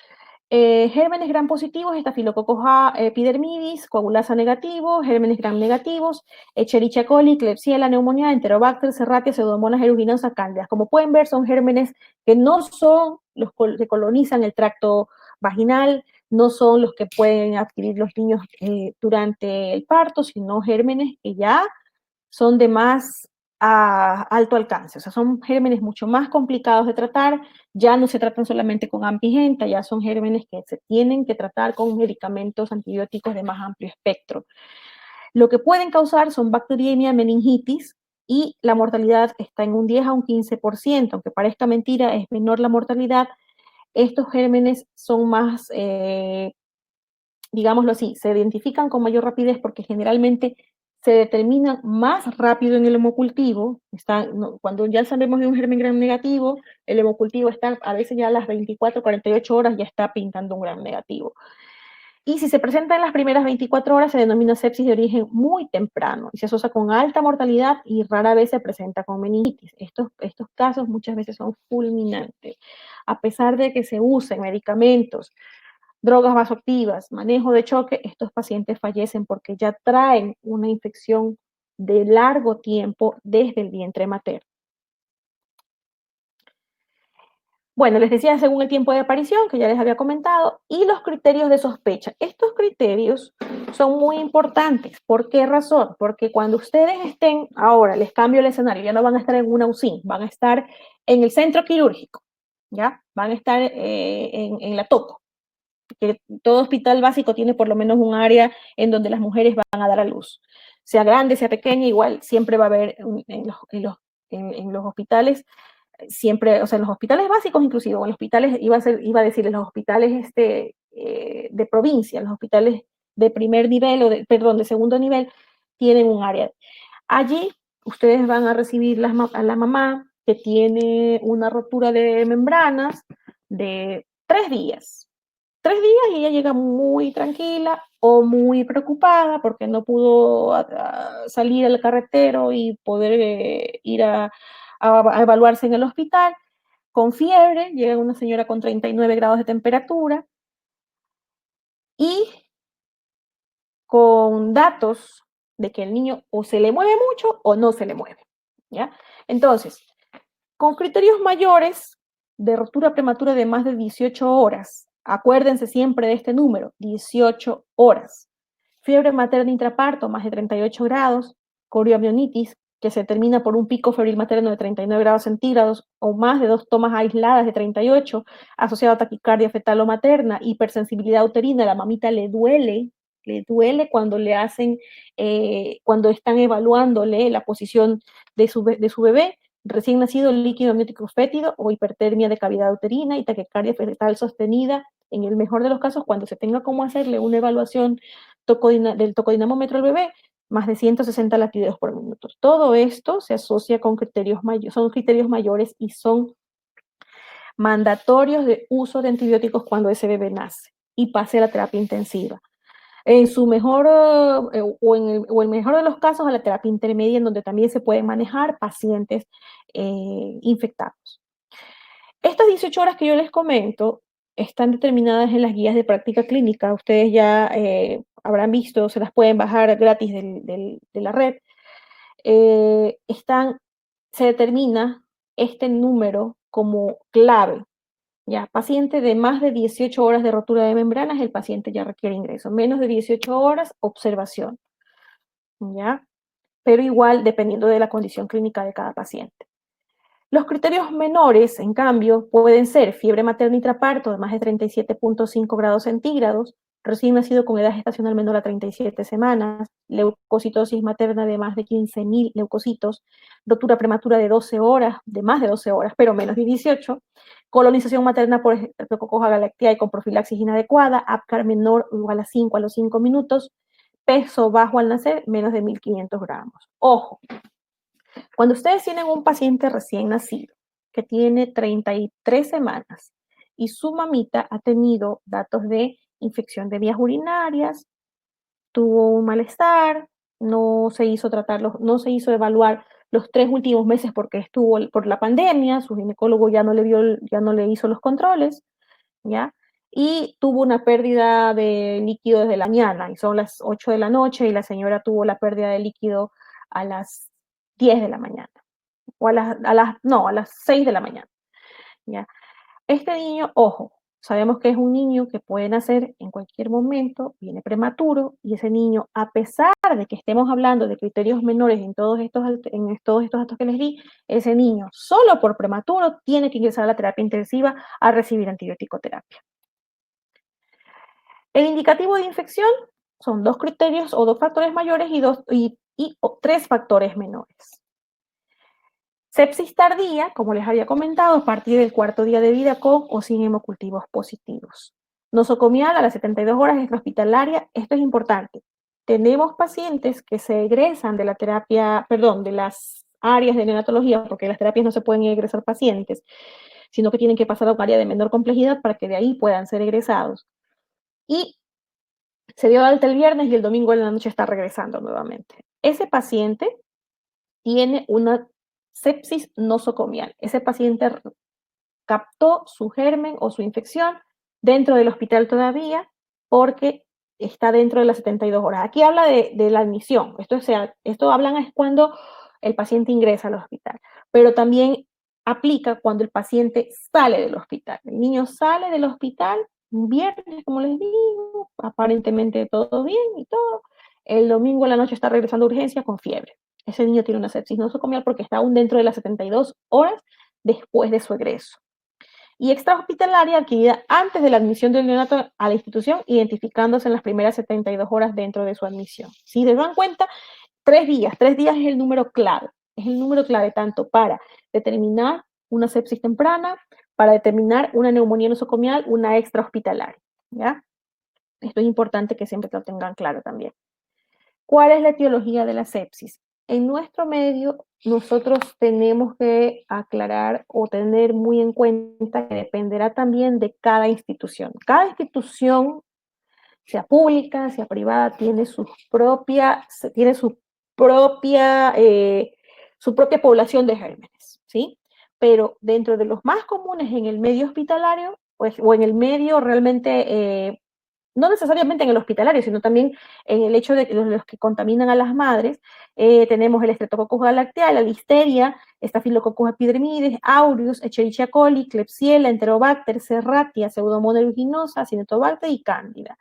Gérmenes gram positivos, Staphylococcus epidermidis, coagulasa negativo, gérmenes gram negativos, Escherichia coli, Klebsiella, neumonía, Enterobacter, Serratia, Pseudomonas aeruginosa, Cándidas. Como pueden ver, son gérmenes que no son los que colonizan el tracto vaginal, no son los que pueden adquirir los niños durante el parto, sino gérmenes que ya son de más a alto alcance. O sea, son gérmenes mucho más complicados de tratar, ya no se tratan solamente con ampigenta, ya son gérmenes que se tienen que tratar con medicamentos antibióticos de más amplio espectro. Lo que pueden causar son bacteriemia, meningitis, y la mortalidad está en un 10 a un 15%, aunque parezca mentira, es menor la mortalidad. Estos gérmenes son más, digámoslo así, se identifican con mayor rapidez porque generalmente se determinan más rápido en el hemocultivo. Cuando ya sabemos de un germen gram negativo, el hemocultivo está a veces ya a las 24, 48 horas ya está pintando un gram negativo. Y si se presenta en las primeras 24 horas, se denomina sepsis de origen muy temprano y se asocia con alta mortalidad y rara vez se presenta con meningitis. Estos casos muchas veces son fulminantes. A pesar de que se usen medicamentos, drogas vasoactivas, manejo de choque, estos pacientes fallecen porque ya traen una infección de largo tiempo desde el vientre materno. Bueno, les decía según el tiempo de aparición, que ya les había comentado, y los criterios de sospecha. Estos criterios son muy importantes. ¿Por qué razón? Porque cuando ustedes estén, ahora les cambio el escenario, ya no van a estar en una UCI, van a estar en el centro quirúrgico, ¿ya? Van a estar en la toco. Que todo hospital básico tiene por lo menos un área en donde las mujeres van a dar a luz. Sea grande, sea pequeña, igual siempre va a haber en los hospitales siempre, o sea, en los hospitales básicos inclusive, o en los hospitales, iba a decir, en los hospitales de provincia, los hospitales de primer nivel, perdón, de segundo nivel, tienen un área. Allí ustedes van a recibir a la mamá que tiene una rotura de membranas de 3 días. 3 días y ella llega muy tranquila o muy preocupada porque no pudo salir al carretero y poder ir a evaluarse en el hospital. Con fiebre, llega una señora con 39 grados de temperatura y con datos de que el niño o se le mueve mucho o no se le mueve, ¿ya? Entonces, con criterios mayores de rotura prematura de más de 18 horas, acuérdense siempre de este número, 18 horas. Fiebre materna intraparto, más de 38 grados, corioamionitis, que se termina por un pico febril materno de 39 grados centígrados o más de 2 tomas aisladas de 38, asociado a taquicardia fetal o materna, hipersensibilidad uterina, la mamita le duele cuando le hacen, cuando están evaluándole la posición de su bebé, recién nacido líquido amniótico fétido o hipertermia de cavidad uterina y taquicardia fetal sostenida, en el mejor de los casos, cuando se tenga cómo hacerle una evaluación del tocodinamómetro al bebé, más de 160 latidos por minuto. Todo esto se asocia con criterios mayores, son criterios mayores y son mandatorios de uso de antibióticos cuando ese bebé nace y pase a la terapia intensiva. En su mejor o en mejor de los casos a la terapia intermedia, en donde también se pueden manejar pacientes infectados. Estas 18 horas que yo les comento están determinadas en las guías de práctica clínica. Ustedes ya habrán visto, se las pueden bajar gratis de la red. Se determina este número como clave. Ya, paciente de más de 18 horas de rotura de membranas, el paciente ya requiere ingreso. Menos de 18 horas, observación. ¿Ya? Pero igual dependiendo de la condición clínica de cada paciente. Los criterios menores, en cambio, pueden ser fiebre materna intraparto de más de 37.5 grados centígrados, recién nacido con edad gestacional menor a 37 semanas, leucocitosis materna de más de 15.000 leucocitos, rotura prematura de 12 horas, de más de 12 horas, pero menos de 18, colonización materna por Streptococcus galactiae con profilaxis inadecuada, APGAR menor o igual a 5 a los 5 minutos, peso bajo al nacer, menos de 1.500 gramos. Ojo, cuando ustedes tienen un paciente recién nacido que tiene 33 semanas y su mamita ha tenido datos de infección de vías urinarias, tuvo un malestar, no se hizo no se hizo evaluar los 3 últimos meses porque estuvo por la pandemia, su ginecólogo ya no le hizo los controles, ¿ya? Y tuvo una pérdida de líquido desde la mañana, y son las 8 de la noche, y la señora tuvo la pérdida de líquido a las 10 de la mañana, o no, a las 6 de la mañana, ¿ya? Este niño, ojo, Sabemos que es un niño que puede nacer en cualquier momento, viene prematuro, y ese niño, a pesar de que estemos hablando de criterios menores en todos estos datos que les di, ese niño, solo por prematuro, tiene que ingresar a la terapia intensiva a recibir antibiótico-terapia. El indicativo de infección son 2 criterios o 2 factores mayores y 3 factores menores. Sepsis tardía, como les había comentado, a partir del 4.º día de vida con o sin hemocultivos positivos. Nosocomial a las 72 horas extrahospitalaria. Esto es importante. Tenemos pacientes que se egresan de la terapia, perdón, de las áreas de neonatología, porque las terapias no se pueden egresar pacientes, sino que tienen que pasar a un área de menor complejidad para que de ahí puedan ser egresados. Y se dio alta el viernes y el domingo en la noche está regresando nuevamente. Ese paciente tiene una sepsis nosocomial. Ese paciente captó su germen o su infección dentro del hospital todavía porque está dentro de las 72 horas. Aquí habla de la admisión. Esto hablan es cuando el paciente ingresa al hospital, pero también aplica cuando el paciente sale del hospital. El niño sale del hospital un viernes, como les digo, aparentemente todo bien y todo. El domingo en la noche está regresando a urgencia con fiebre. Ese niño tiene una sepsis nosocomial porque está aún dentro de las 72 horas después de su egreso. Y extrahospitalaria adquirida antes de la admisión del neonato a la institución, identificándose en las primeras 72 horas dentro de su admisión. Si se dan cuenta, 3 días es el número clave tanto para determinar una sepsis temprana, para determinar una neumonía nosocomial, una extrahospitalaria, ¿ya? Esto es importante que siempre lo tengan claro también. ¿Cuál es la etiología de la sepsis? En nuestro medio, nosotros tenemos que aclarar o tener muy en cuenta que dependerá también de cada institución. Cada institución, sea pública, sea privada, tiene propia, su propia población de gérmenes, ¿sí? Pero dentro de los más comunes en el medio hospitalario, pues, o en el medio realmente no necesariamente en el hospitalario, sino también en el hecho de que los que contaminan a las madres, tenemos el Streptococcus galactiae, la listeria, Staphylococcus epidermidis, aureus, Escherichia coli, Klebsiella, Enterobacter, Serratia, Pseudomonas aeruginosa, Cinetobacter y Cándida.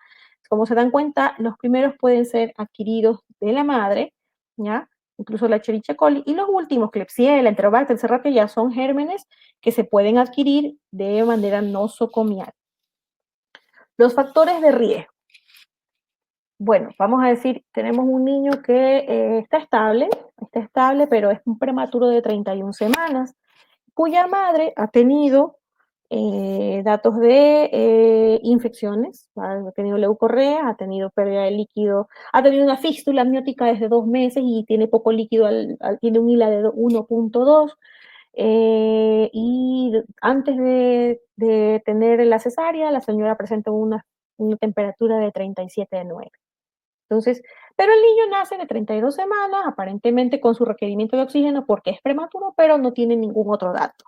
Como se dan cuenta, los primeros pueden ser adquiridos de la madre, ¿ya? Incluso la Escherichia coli, y los últimos, Klebsiella, Enterobacter, Serratia, ya son gérmenes que se pueden adquirir de manera nosocomial. Los factores de riesgo. Bueno, vamos a decir, tenemos un niño que está estable, pero es un prematuro de 31 semanas, cuya madre ha tenido datos de infecciones, ha tenido leucorrea, ha tenido pérdida de líquido, ha tenido una fístula amniótica desde 2 meses y tiene poco líquido, tiene un ILA de 1.2, y antes de tener la cesárea, la señora presenta una temperatura de 37,9. Entonces, pero el niño nace de 32 semanas, aparentemente con su requerimiento de oxígeno porque es prematuro, pero no tiene ningún otro dato.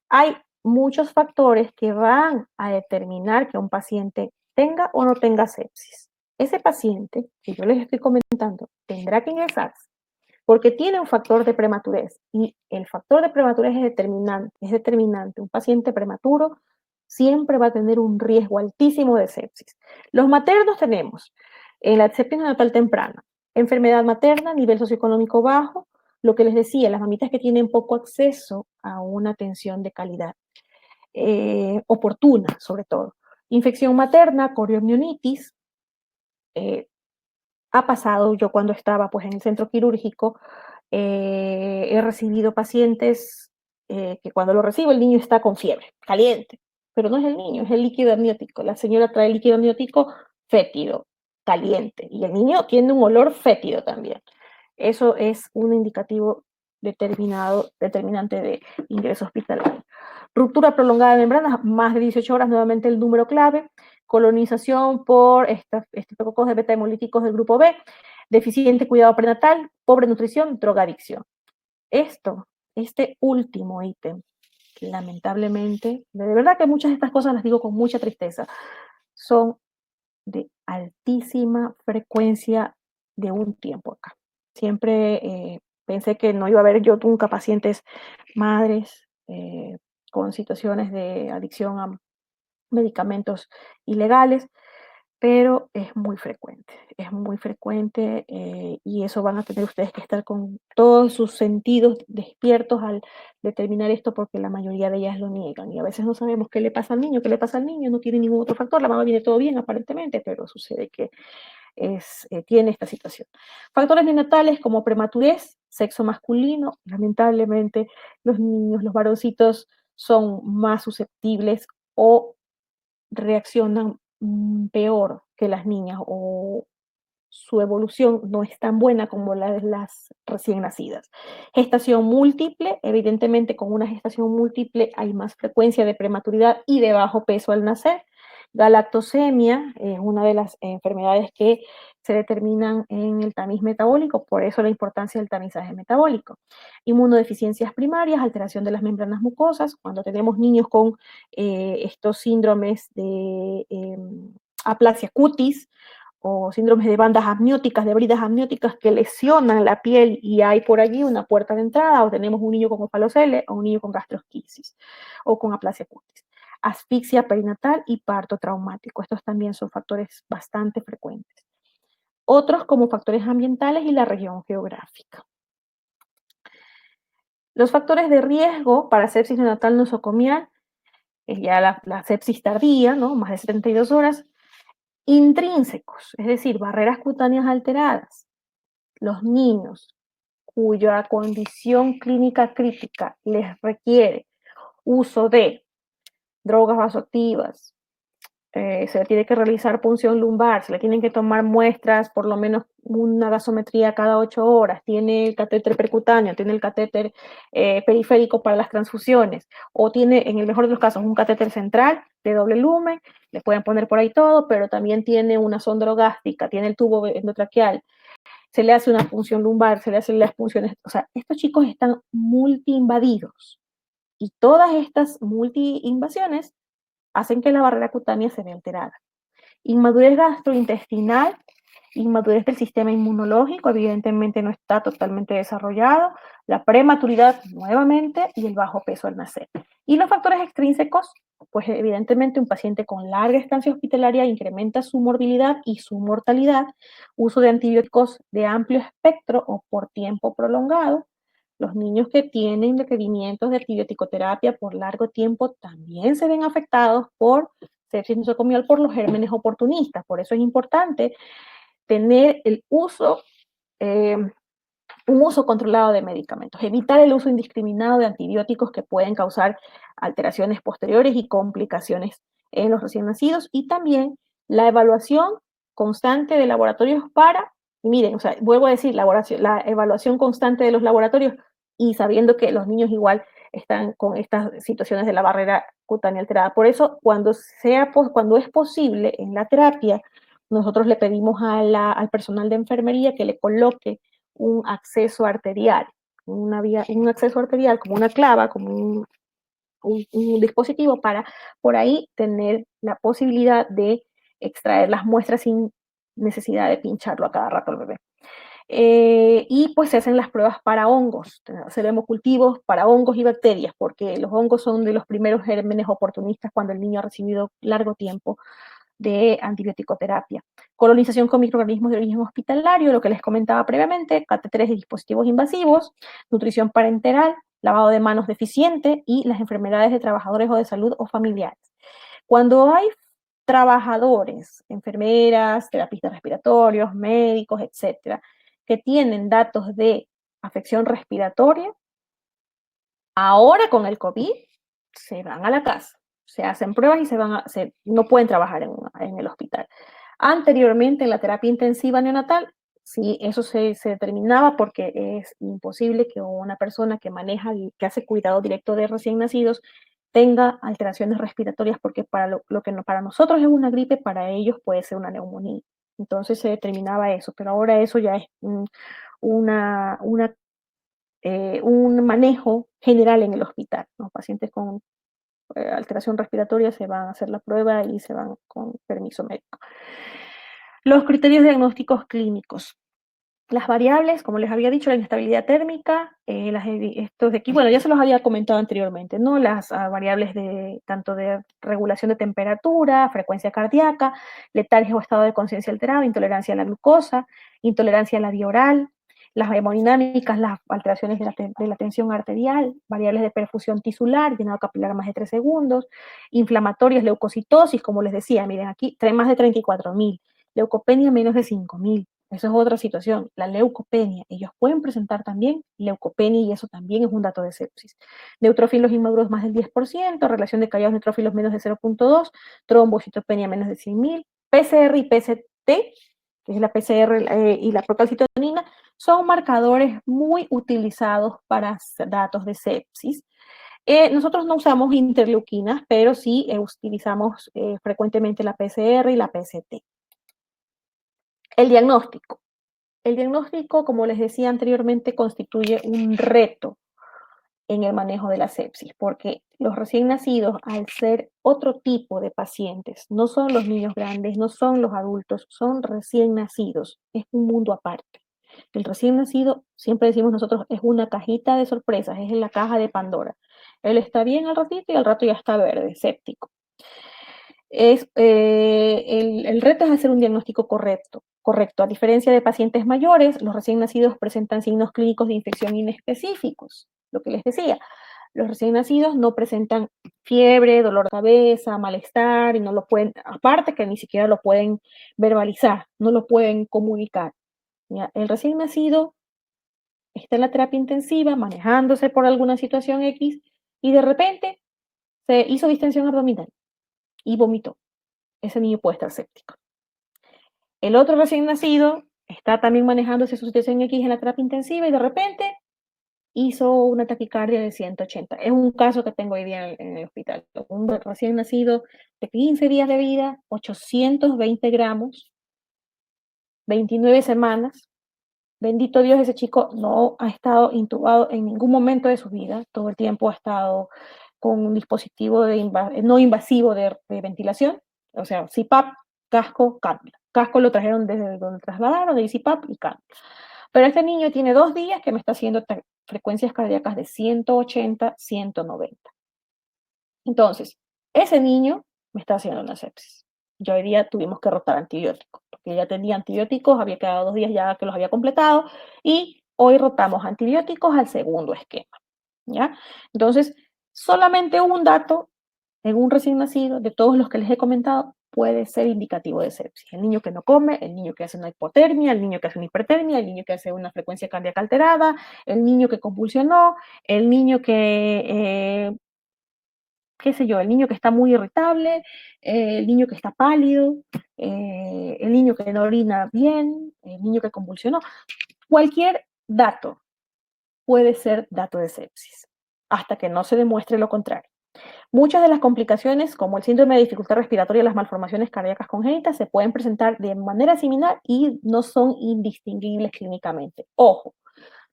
Hay muchos factores que van a determinar que un paciente tenga o no tenga sepsis. Ese paciente, que yo les estoy comentando, tendrá que ingresarse porque tiene un factor de prematurez y el factor de prematurez es determinante. Un paciente prematuro siempre va a tener un riesgo altísimo de sepsis. Los maternos tenemos en la sepsis neonatal temprana, enfermedad materna, nivel socioeconómico bajo, lo que les decía, las mamitas que tienen poco acceso a una atención de calidad, oportuna sobre todo. Infección materna, coriomionitis, ha pasado, yo cuando estaba pues en el centro quirúrgico, he recibido pacientes que cuando lo recibo el niño está con fiebre, caliente, pero no es el niño, es el líquido amniótico. La señora trae el líquido amniótico fétido, caliente, y el niño tiene un olor fétido también. Eso es un indicativo determinante de ingreso hospitalario. Ruptura prolongada de membranas, más de 18 horas, nuevamente el número clave. Colonización por estreptococos de beta hemolíticos del grupo B, deficiente cuidado prenatal, pobre nutrición, drogadicción. Este último ítem, lamentablemente, de verdad que muchas de estas cosas las digo con mucha tristeza, son de altísima frecuencia de un tiempo acá. Siempre pensé que no iba a haber yo nunca pacientes madres con situaciones de adicción medicamentos ilegales, pero es muy frecuente y eso van a tener ustedes que estar con todos sus sentidos despiertos al determinar esto porque la mayoría de ellas lo niegan y a veces no sabemos qué le pasa al niño, no tiene ningún otro factor, la mamá viene todo bien aparentemente, pero sucede que tiene esta situación. Factores neonatales como prematurez, sexo masculino, lamentablemente los niños, los varoncitos son más susceptibles o reaccionan peor que las niñas o su evolución no es tan buena como la de las recién nacidas. Gestación múltiple, evidentemente con una gestación múltiple hay más frecuencia de prematuridad y de bajo peso al nacer. Galactosemia es una de las enfermedades que se determinan en el tamiz metabólico, por eso la importancia del tamizaje metabólico. Inmunodeficiencias primarias, alteración de las membranas mucosas, cuando tenemos niños con estos síndromes de aplasia cutis, o síndromes de bandas amnióticas, de bridas amnióticas que lesionan la piel y hay por allí una puerta de entrada, o tenemos un niño con opalocele o un niño con gastrosquisis o con aplasia cutis. Asfixia perinatal y parto traumático. Estos también son factores bastante frecuentes. Otros como factores ambientales y la región geográfica. Los factores de riesgo para sepsis neonatal nosocomial, es ya la sepsis tardía, ¿no? Más de 72 horas, intrínsecos, es decir, barreras cutáneas alteradas. Los niños cuya condición clínica crítica les requiere uso de drogas vasoactivas, se le tiene que realizar punción lumbar, se le tienen que tomar muestras, por lo menos una gasometría cada 8 horas, tiene el catéter percutáneo, tiene el catéter periférico para las transfusiones, o tiene, en el mejor de los casos, un catéter central de doble lumen, le pueden poner por ahí todo, pero también tiene una sonda gástrica, tiene el tubo endotraqueal, se le hace una punción lumbar, se le hacen las punciones, o sea, estos chicos están multiinvadidos y todas estas multiinvasiones hacen que la barrera cutánea se vea alterada. Inmadurez gastrointestinal, inmadurez del sistema inmunológico, evidentemente no está totalmente desarrollado, la prematuridad nuevamente y el bajo peso al nacer. Y los factores extrínsecos, pues evidentemente un paciente con larga estancia hospitalaria incrementa su morbilidad y su mortalidad, uso de antibióticos de amplio espectro o por tiempo prolongado. Los niños que tienen requerimientos de antibiótico-terapia por largo tiempo también se ven afectados por sepsis nosocomial por los gérmenes oportunistas. Por eso es importante tener un uso controlado de medicamentos, evitar el uso indiscriminado de antibióticos que pueden causar alteraciones posteriores y complicaciones en los recién nacidos y también la evaluación constante de laboratorios y miren, o sea, vuelvo a decir, la evaluación constante de los laboratorios y sabiendo que los niños igual están con estas situaciones de la barrera cutánea alterada. Por eso, cuando es posible en la terapia, nosotros le pedimos al personal de enfermería que le coloque un acceso arterial, un acceso arterial como una clava, como un dispositivo para por ahí tener la posibilidad de extraer las muestras sin necesidad de pincharlo a cada rato al bebé. Y pues se hacen las pruebas para hongos, hacemos cultivos para hongos y bacterias, porque los hongos son de los primeros gérmenes oportunistas cuando el niño ha recibido largo tiempo de antibiótico-terapia. Colonización con microorganismos de origen hospitalario, lo que les comentaba previamente, catéteres y dispositivos invasivos, nutrición parenteral, lavado de manos deficiente y las enfermedades de trabajadores o de salud o familiares. Cuando hay trabajadores, enfermeras, terapistas respiratorios, médicos, etcétera, que tienen datos de afección respiratoria, ahora con el COVID se van a la casa, se hacen pruebas y no pueden trabajar en el hospital. Anteriormente, en la terapia intensiva neonatal, sí, eso se determinaba porque es imposible que una persona que hace cuidado directo de recién nacidos tenga alteraciones respiratorias porque lo que para nosotros es una gripe, para ellos puede ser una neumonía. Entonces se determinaba eso, pero ahora eso ya es una un manejo general en el hospital. Los pacientes con alteración respiratoria se van a hacer la prueba y se van con permiso médico. Los criterios diagnósticos clínicos. Las variables, como les había dicho, la inestabilidad térmica, estos de aquí, bueno, ya se los había comentado anteriormente, ¿no? Las variables de tanto de regulación de temperatura, frecuencia cardíaca, letargia o estado de conciencia alterado, intolerancia a la glucosa, intolerancia a la vía oral, las hemodinámicas, las alteraciones de la tensión arterial, variables de perfusión tisular, llenado capilar más de 3 segundos, inflamatorias, leucocitosis, como les decía, miren aquí, traen más de 34.000, leucopenia menos de 5.000. Esa es otra situación, la leucopenia. Ellos pueden presentar también leucopenia y eso también es un dato de sepsis. Neutrófilos inmaduros más del 10%, relación de callados neutrófilos menos de 0.2, trombocitopenia menos de 100.000, PCR y PCT, que es la PCR y la procalcitonina, son marcadores muy utilizados para datos de sepsis. Nosotros no usamos interleuquinas, pero sí utilizamos frecuentemente la PCR y la PCT. El diagnóstico. El diagnóstico, como les decía anteriormente, constituye un reto en el manejo de la sepsis, porque los recién nacidos, al ser otro tipo de pacientes, no son los niños grandes, no son los adultos, son recién nacidos, es un mundo aparte. El recién nacido, siempre decimos nosotros, es una cajita de sorpresas, es en la caja de Pandora. Él está bien al ratito y al rato ya está verde, séptico. El reto es hacer un diagnóstico correcto. A diferencia de pacientes mayores, los recién nacidos presentan signos clínicos de infección inespecíficos. Lo que les decía, los recién nacidos no presentan fiebre, dolor de cabeza, malestar, y no lo pueden, aparte que ni siquiera lo pueden verbalizar, no lo pueden comunicar. ¿Ya? El recién nacido está en la terapia intensiva, manejándose por alguna situación X, y de repente se hizo distensión abdominal y vomitó. Ese niño puede estar séptico. El otro recién nacido está también manejándose su situación X en la terapia intensiva y de repente hizo una taquicardia de 180. Es un caso que tengo hoy día en el hospital. Un recién nacido de 15 días de vida, 820 gramos, 29 semanas. Bendito Dios, ese chico no ha estado intubado en ningún momento de su vida. Todo el tiempo ha estado con un dispositivo no invasivo de ventilación, o sea, CPAP, casco, cánula. Casco lo trajeron desde donde trasladaron, de CPAP y cánula. Pero este niño tiene 2 días que me está haciendo frecuencias cardíacas de 180, 190. Entonces, ese niño me está haciendo una sepsis. Yo hoy día tuvimos que rotar antibióticos, porque ya tenía antibióticos, había quedado 2 días ya que los había completado, y hoy rotamos antibióticos al segundo esquema, ¿ya? Entonces, solamente un dato en un recién nacido, de todos los que les he comentado, puede ser indicativo de sepsis. El niño que no come, el niño que hace una hipotermia, el niño que hace una hipertermia, el niño que hace una frecuencia cardíaca alterada, el niño que convulsionó, el niño que qué sé yo, el niño que está muy irritable, el niño que está pálido, el niño que no orina bien, el niño que convulsionó. Cualquier dato puede ser dato de sepsis, hasta que no se demuestre lo contrario. Muchas de las complicaciones, como el síndrome de dificultad respiratoria y las malformaciones cardíacas congénitas, se pueden presentar de manera similar y no son indistinguibles clínicamente. Ojo,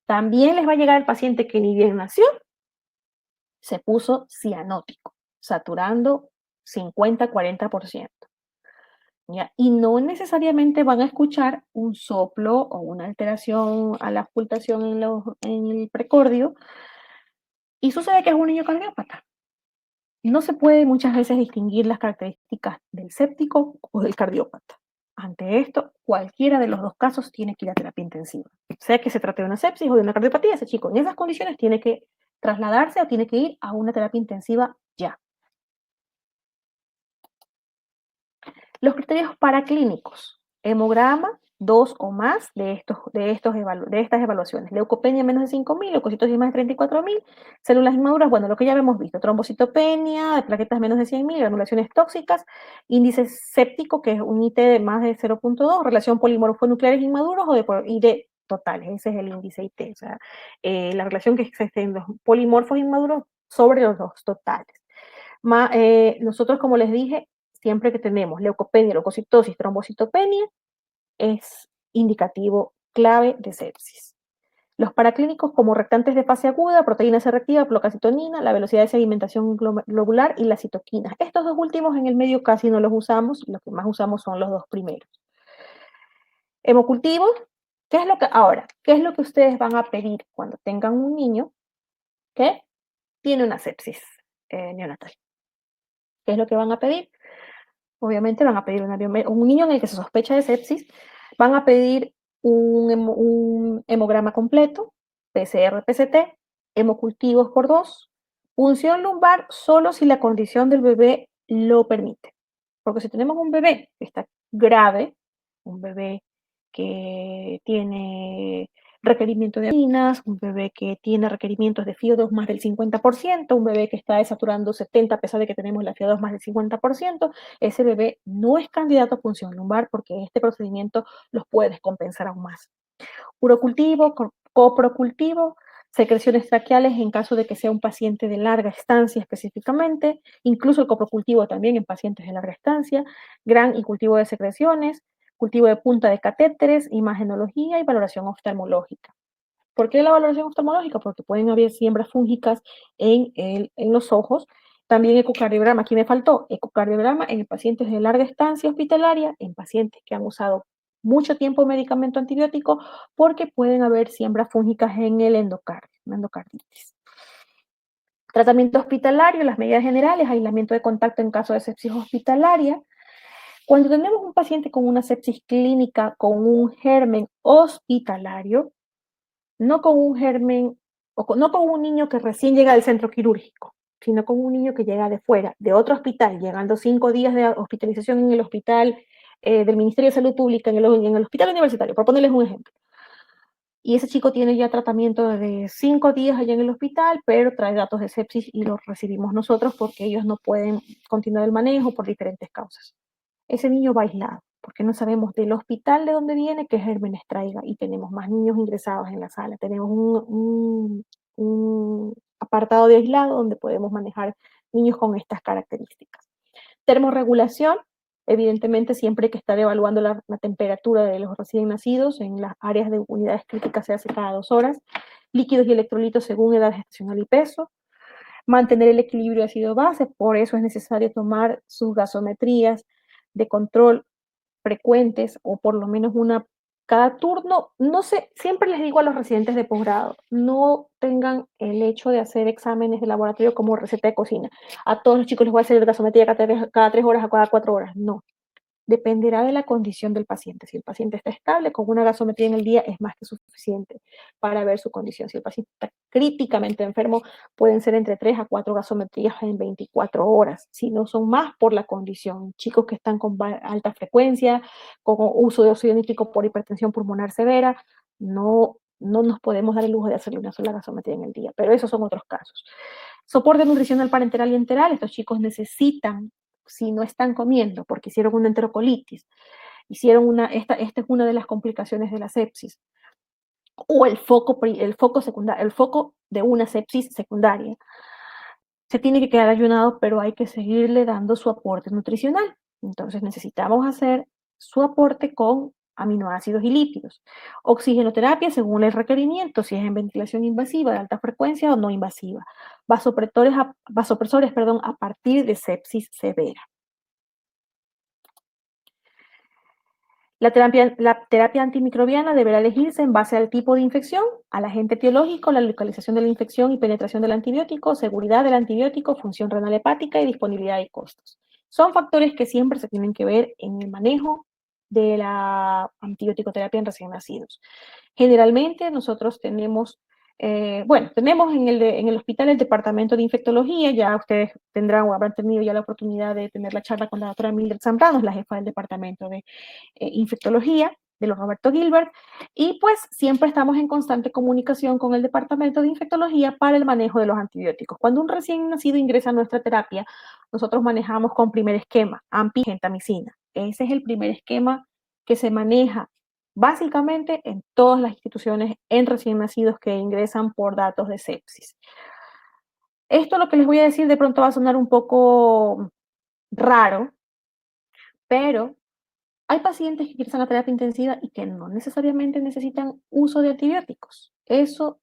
también les va a llegar el paciente que ni bien nació, se puso cianótico, saturando 50-40%. ¿Ya? Y no necesariamente van a escuchar un soplo o una alteración a la ocultación en el precordio, y sucede que es un niño cardiópata. No se puede muchas veces distinguir las características del séptico o del cardiópata. Ante esto, cualquiera de los dos casos tiene que ir a terapia intensiva. Sea que se trate de una sepsis o de una cardiopatía, ese chico en esas condiciones tiene que trasladarse o tiene que ir a una terapia intensiva ya. Los criterios paraclínicos: hemograma, 2 o más de estas evaluaciones. Leucopenia menos de 5.000, leucocitosis más de 34.000, células inmaduras, bueno, lo que ya hemos visto, trombocitopenia, plaquetas menos de 100.000, granulaciones tóxicas, índice séptico, que es un IT de más de 0.2, relación polimorfonucleares inmaduros y de totales, ese es el índice IT, o sea, la relación que existe en los polimorfos inmaduros sobre los dos totales. Nosotros, como les dije, siempre que tenemos leucopenia, leucocitosis, trombocitopenia, es indicativo clave de sepsis. Los paraclínicos como rectantes de fase aguda, proteína C reactiva, procalcitonina, la velocidad de sedimentación globular y las citoquinas. Estos dos últimos en el medio casi no los usamos, los que más usamos son los dos primeros. Hemocultivo, ¿Qué es lo que ustedes van a pedir cuando tengan un niño que tiene una sepsis neonatal? ¿Qué es lo que van a pedir? Obviamente van a pedir un niño en el que se sospecha de sepsis, van a pedir un hemograma completo, PCR, PCT, hemocultivos por 2, punción lumbar solo si la condición del bebé lo permite. Porque si tenemos un bebé que está grave, un bebé que tiene requerimiento de vitaminas, un bebé que tiene requerimientos de FIO2 más del 50%, un bebé que está desaturando 70 a pesar de que tenemos la FIO2 más del 50%, ese bebé no es candidato a punción lumbar porque este procedimiento los puede descompensar aún más. Urocultivo, coprocultivo, secreciones traqueales en caso de que sea un paciente de larga estancia específicamente, incluso el coprocultivo también en pacientes de larga estancia, gran y cultivo de secreciones, cultivo de punta de catéteres, imagenología y valoración oftalmológica. ¿Por qué la valoración oftalmológica? Porque pueden haber siembras fúngicas en los ojos. También ecocardiograma, aquí me faltó, ecocardiograma en pacientes de larga estancia hospitalaria, en pacientes que han usado mucho tiempo medicamento antibiótico, porque pueden haber siembras fúngicas en el endocardio, una endocarditis. Tratamiento hospitalario, las medidas generales, aislamiento de contacto en caso de sepsis hospitalaria. Cuando tenemos un paciente con una sepsis clínica con un germen hospitalario, no con un germen, no con un niño que recién llega del centro quirúrgico, sino con un niño que llega de fuera, de otro hospital, llegando 5 días de hospitalización en el hospital del Ministerio de Salud Pública, en el hospital universitario, por ponerles un ejemplo. Y ese chico tiene ya tratamiento de 5 días allá en el hospital, pero trae datos de sepsis y los recibimos nosotros porque ellos no pueden continuar el manejo por diferentes causas. Ese niño va aislado, porque no sabemos del hospital de dónde viene qué gérmenes traiga y tenemos más niños ingresados en la sala. Tenemos un apartado de aislado donde podemos manejar niños con estas características. Termorregulación, evidentemente siempre hay que estar evaluando la temperatura de los recién nacidos, en las áreas de unidades críticas se hace cada 2 horas, líquidos y electrolitos según edad gestacional y peso, mantener el equilibrio ácido-base, por eso es necesario tomar sus gasometrías de control frecuentes o por lo menos una cada turno. No sé, siempre les digo a los residentes de posgrado, no tengan el hecho de hacer exámenes de laboratorio como receta de cocina. A todos los chicos les voy a hacer gasometría cada 3 horas, a cada 4 horas. No, dependerá de la condición del paciente. Si el paciente está estable, con una gasometría en el día es más que suficiente para ver su condición. Si el paciente está críticamente enfermo, pueden ser entre 3 a 4 gasometrías en 24 horas. Si no son más por la condición. Chicos que están con alta frecuencia, con uso de óxido nítrico por hipertensión pulmonar severa, no nos podemos dar el lujo de hacerle una sola gasometría en el día, pero esos son otros casos. Soporte nutricional parenteral y enteral, estos chicos necesitan, si no están comiendo porque hicieron una enterocolitis, esta es una de las complicaciones de la sepsis, o el foco de una sepsis secundaria, se tiene que quedar ayunado, pero hay que seguirle dando su aporte nutricional. Entonces necesitamos hacer su aporte con aminoácidos y lípidos. Oxigenoterapia según el requerimiento, si es en ventilación invasiva de alta frecuencia o no invasiva. Vasopresores, a partir de sepsis severa. La terapia antimicrobiana deberá elegirse en base al tipo de infección, al agente etiológico, la localización de la infección y penetración del antibiótico, seguridad del antibiótico, función renal hepática y disponibilidad y costos. Son factores que siempre se tienen que ver en el manejo de la antibiótico-terapia en recién nacidos. Generalmente nosotros tenemos tenemos en el hospital el departamento de infectología, ya ustedes tendrán o habrán tenido ya la oportunidad de tener la charla con la doctora Mildred Zambrano, la jefa del departamento de infectología de los Roberto Gilbert, y pues siempre estamos en constante comunicación con el departamento de infectología para el manejo de los antibióticos. Cuando un recién nacido ingresa a nuestra terapia, nosotros manejamos con primer esquema, AMPI, gentamicina. Ese es el primer esquema que se maneja básicamente en todas las instituciones en recién nacidos que ingresan por datos de sepsis. Esto lo que les voy a decir de pronto va a sonar un poco raro, pero hay pacientes que ingresan a terapia intensiva y que no necesariamente necesitan uso de antibióticos. Eso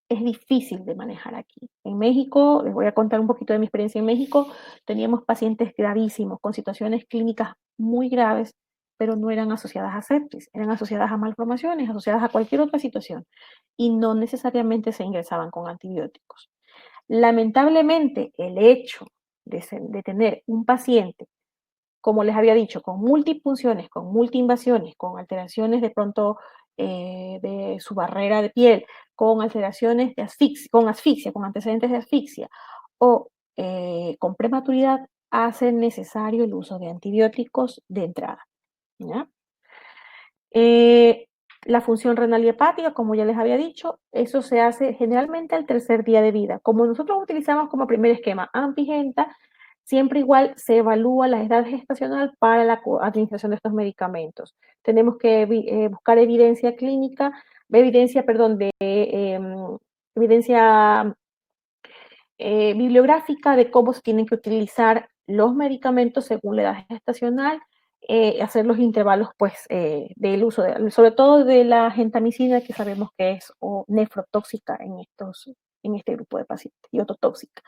es difícil de manejar aquí. En México, les voy a contar un poquito de mi experiencia en México, teníamos pacientes gravísimos, con situaciones clínicas muy graves, pero no eran asociadas a sepsis, eran asociadas a malformaciones, asociadas a cualquier otra situación, y no necesariamente se ingresaban con antibióticos. Lamentablemente, el hecho de tener un paciente, como les había dicho, con multipunciones, con multiinvasiones, con alteraciones de pronto de su barrera de piel, con alteraciones de asfixia, con antecedentes de asfixia, o con prematuridad, hace necesario el uso de antibióticos de entrada. ¿Ya? La función renal y hepática, como ya les había dicho, eso se hace generalmente al tercer día de vida. Como nosotros utilizamos como primer esquema Ampigenta, siempre igual se evalúa la edad gestacional para la administración de estos medicamentos. Tenemos que buscar evidencia clínica, evidencia bibliográfica de cómo se tienen que utilizar los medicamentos según la edad gestacional, hacer los intervalos pues, del uso, sobre todo de la gentamicina, que sabemos que es nefrotóxica en este grupo de pacientes, y ototóxica.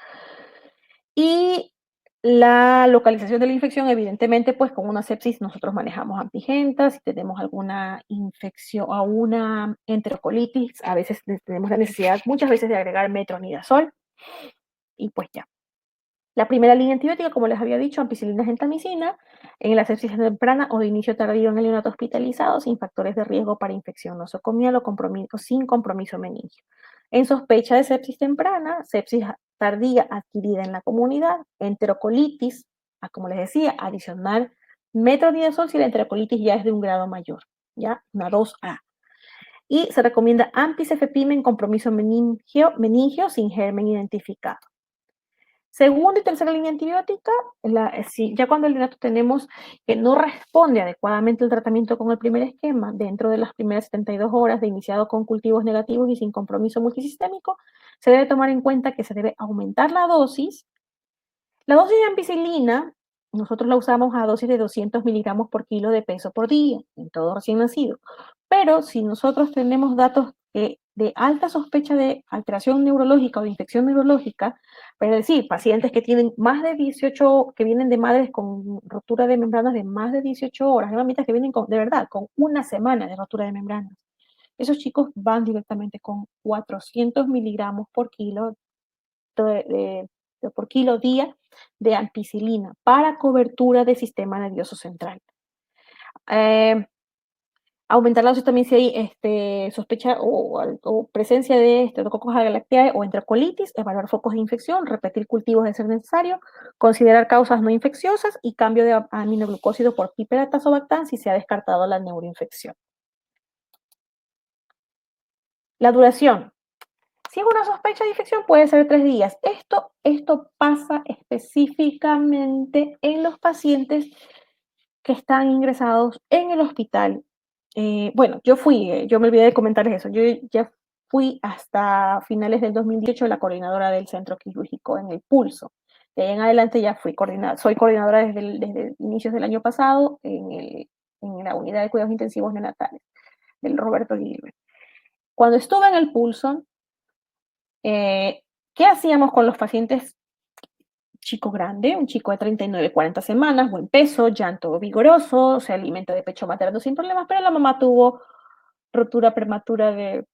Y la localización de la infección, evidentemente, pues con una sepsis nosotros manejamos Ampigenta. Si tenemos alguna infección o una enterocolitis, a veces tenemos la necesidad, muchas veces, de agregar metronidazol, y pues ya. La primera línea antibiótica, como les había dicho, ampicilina, gentamicina, en la sepsis temprana o de inicio tardío en el neonato hospitalizado, sin factores de riesgo para infección nosocomial o sin compromiso meningio. En sospecha de sepsis temprana, sepsis tardía adquirida en la comunidad, enterocolitis, como les decía, adicional metronidazol si la enterocolitis ya es de un grado mayor, ya una 2A. Y se recomienda ampicefepime en compromiso meningio sin germen identificado. Segunda y tercera línea antibiótica, ya cuando el neonato tenemos que no responde adecuadamente al tratamiento con el primer esquema, dentro de las primeras 72 horas de iniciado con cultivos negativos y sin compromiso multisistémico, se debe tomar en cuenta que se debe aumentar la dosis. La dosis de ampicilina, nosotros la usamos a dosis de 200 miligramos por kilo de peso por día, en todo recién nacido. Pero si nosotros tenemos datos de alta sospecha de alteración neurológica o de infección neurológica, es decir, pacientes que tienen más de 18, que vienen de madres con rotura de membranas de más de 18 horas, hay mamitas que vienen de verdad, con una semana de rotura de membranas. Esos chicos van directamente con 400 miligramos por kilo por kilo día de ampicilina para cobertura del sistema nervioso central. Aumentar la dosis también si hay sospecha o presencia de Streptococcus agalactiae o enterocolitis, evaluar focos de infección, repetir cultivos de ser necesario, considerar causas no infecciosas y cambio de aminoglucósido por piperatazobactam si se ha descartado la neuroinfección. La duración. Si es una sospecha de infección, puede ser 3 días. Esto pasa específicamente en los pacientes que están ingresados en el hospital. Bueno, yo me olvidé de comentarles eso. Yo ya fui hasta finales del 2018 la coordinadora del centro quirúrgico en el Pulso. De ahí en adelante ya soy coordinadora desde inicios del año pasado en la unidad de cuidados intensivos neonatales del Roberto Gilbert. Cuando estuve en el Pulso, ¿qué hacíamos con los pacientes? Chico grande, un chico de 39, 40 semanas, buen peso, llanto vigoroso, se alimenta de pecho materno sin problemas, pero la mamá tuvo rotura prematura de,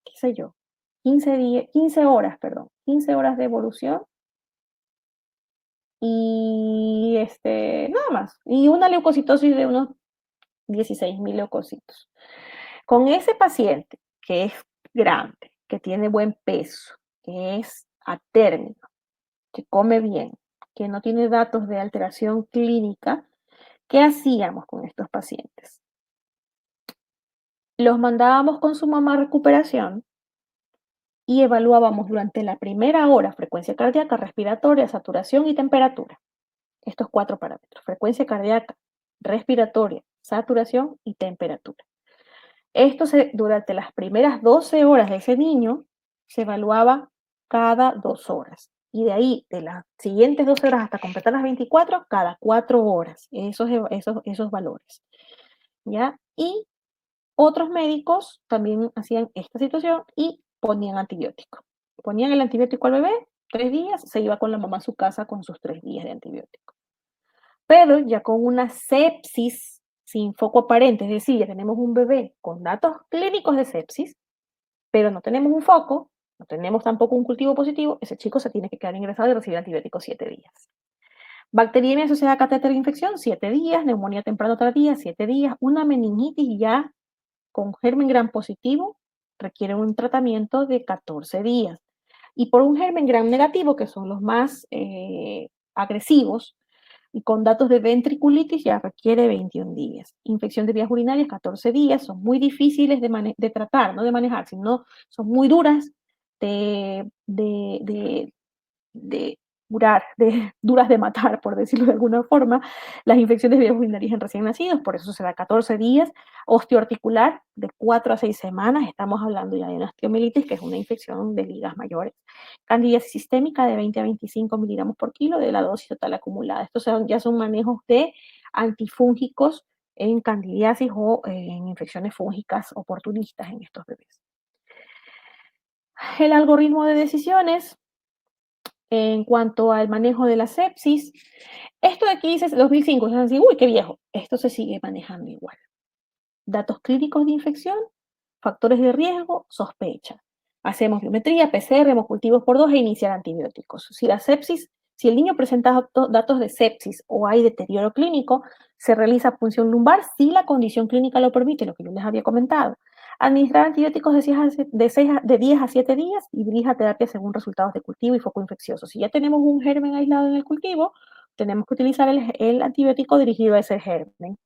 qué sé yo, 15 horas, perdón, 15 horas de evolución y nada más. Y una leucocitosis de unos 16.000 leucocitos. Con ese paciente que es grande, que tiene buen peso, que es atérmico, que come bien, que no tiene datos de alteración clínica, ¿qué hacíamos con estos pacientes? Los mandábamos con su mamá a recuperación y evaluábamos durante la primera hora frecuencia cardíaca, respiratoria, saturación y temperatura. Estos 4 parámetros: frecuencia cardíaca, respiratoria, saturación y temperatura. Durante las primeras 12 horas de ese niño se evaluaba cada 2 horas. Y de ahí, de las siguientes 12 horas hasta completar las 24, cada 4 horas, esos valores. ¿Ya? Y otros médicos también hacían esta situación y ponían antibiótico. Ponían el antibiótico al bebé, 3 días, se iba con la mamá a su casa con sus 3 días de antibiótico. pero ya con una sepsis sin foco aparente, es decir, ya tenemos un bebé con datos clínicos de sepsis, pero no tenemos un foco, no tenemos tampoco un cultivo positivo, ese chico se tiene que quedar ingresado y recibir antibióticos 7 días. Bacteriemia asociada a catéter de infección, 7 días, neumonía temprano tardía, 7 días, una meningitis ya con germen gram positivo requiere un tratamiento de 14 días. Y por un germen gram negativo, que son los más agresivos, y con datos de ventriculitis ya requiere 21 días. Infección de vías urinarias, 14 días, son muy difíciles de tratar, no de manejar, sino son muy duras de curar, duras de matar, por decirlo de alguna forma, las infecciones de vías urinarias en recién nacidos, por eso se da 14 días, osteoarticular de 4 a 6 semanas, estamos hablando ya de una osteomielitis, que es una infección de ligas mayores, candidiasis sistémica de 20 a 25 miligramos por kilo de la dosis total acumulada. Estos ya son manejos de antifúngicos en candidiasis o en infecciones fúngicas oportunistas en estos bebés. El algoritmo de decisiones en cuanto al manejo de la sepsis. Esto de aquí dice 2005, es así, uy, qué viejo. Esto se sigue manejando igual. Datos clínicos de infección, factores de riesgo, sospecha. Hacemos biometría, PCR, hemocultivos por 2 e iniciar antibióticos. Si el niño presenta datos de sepsis o hay deterioro clínico, se realiza punción lumbar si la condición clínica lo permite, lo que yo les había comentado. Administrar antibióticos de 10 a 7 días y dirige a terapia según resultados de cultivo y foco infeccioso. Si ya tenemos un germen aislado en el cultivo, tenemos que utilizar el antibiótico dirigido a ese germen.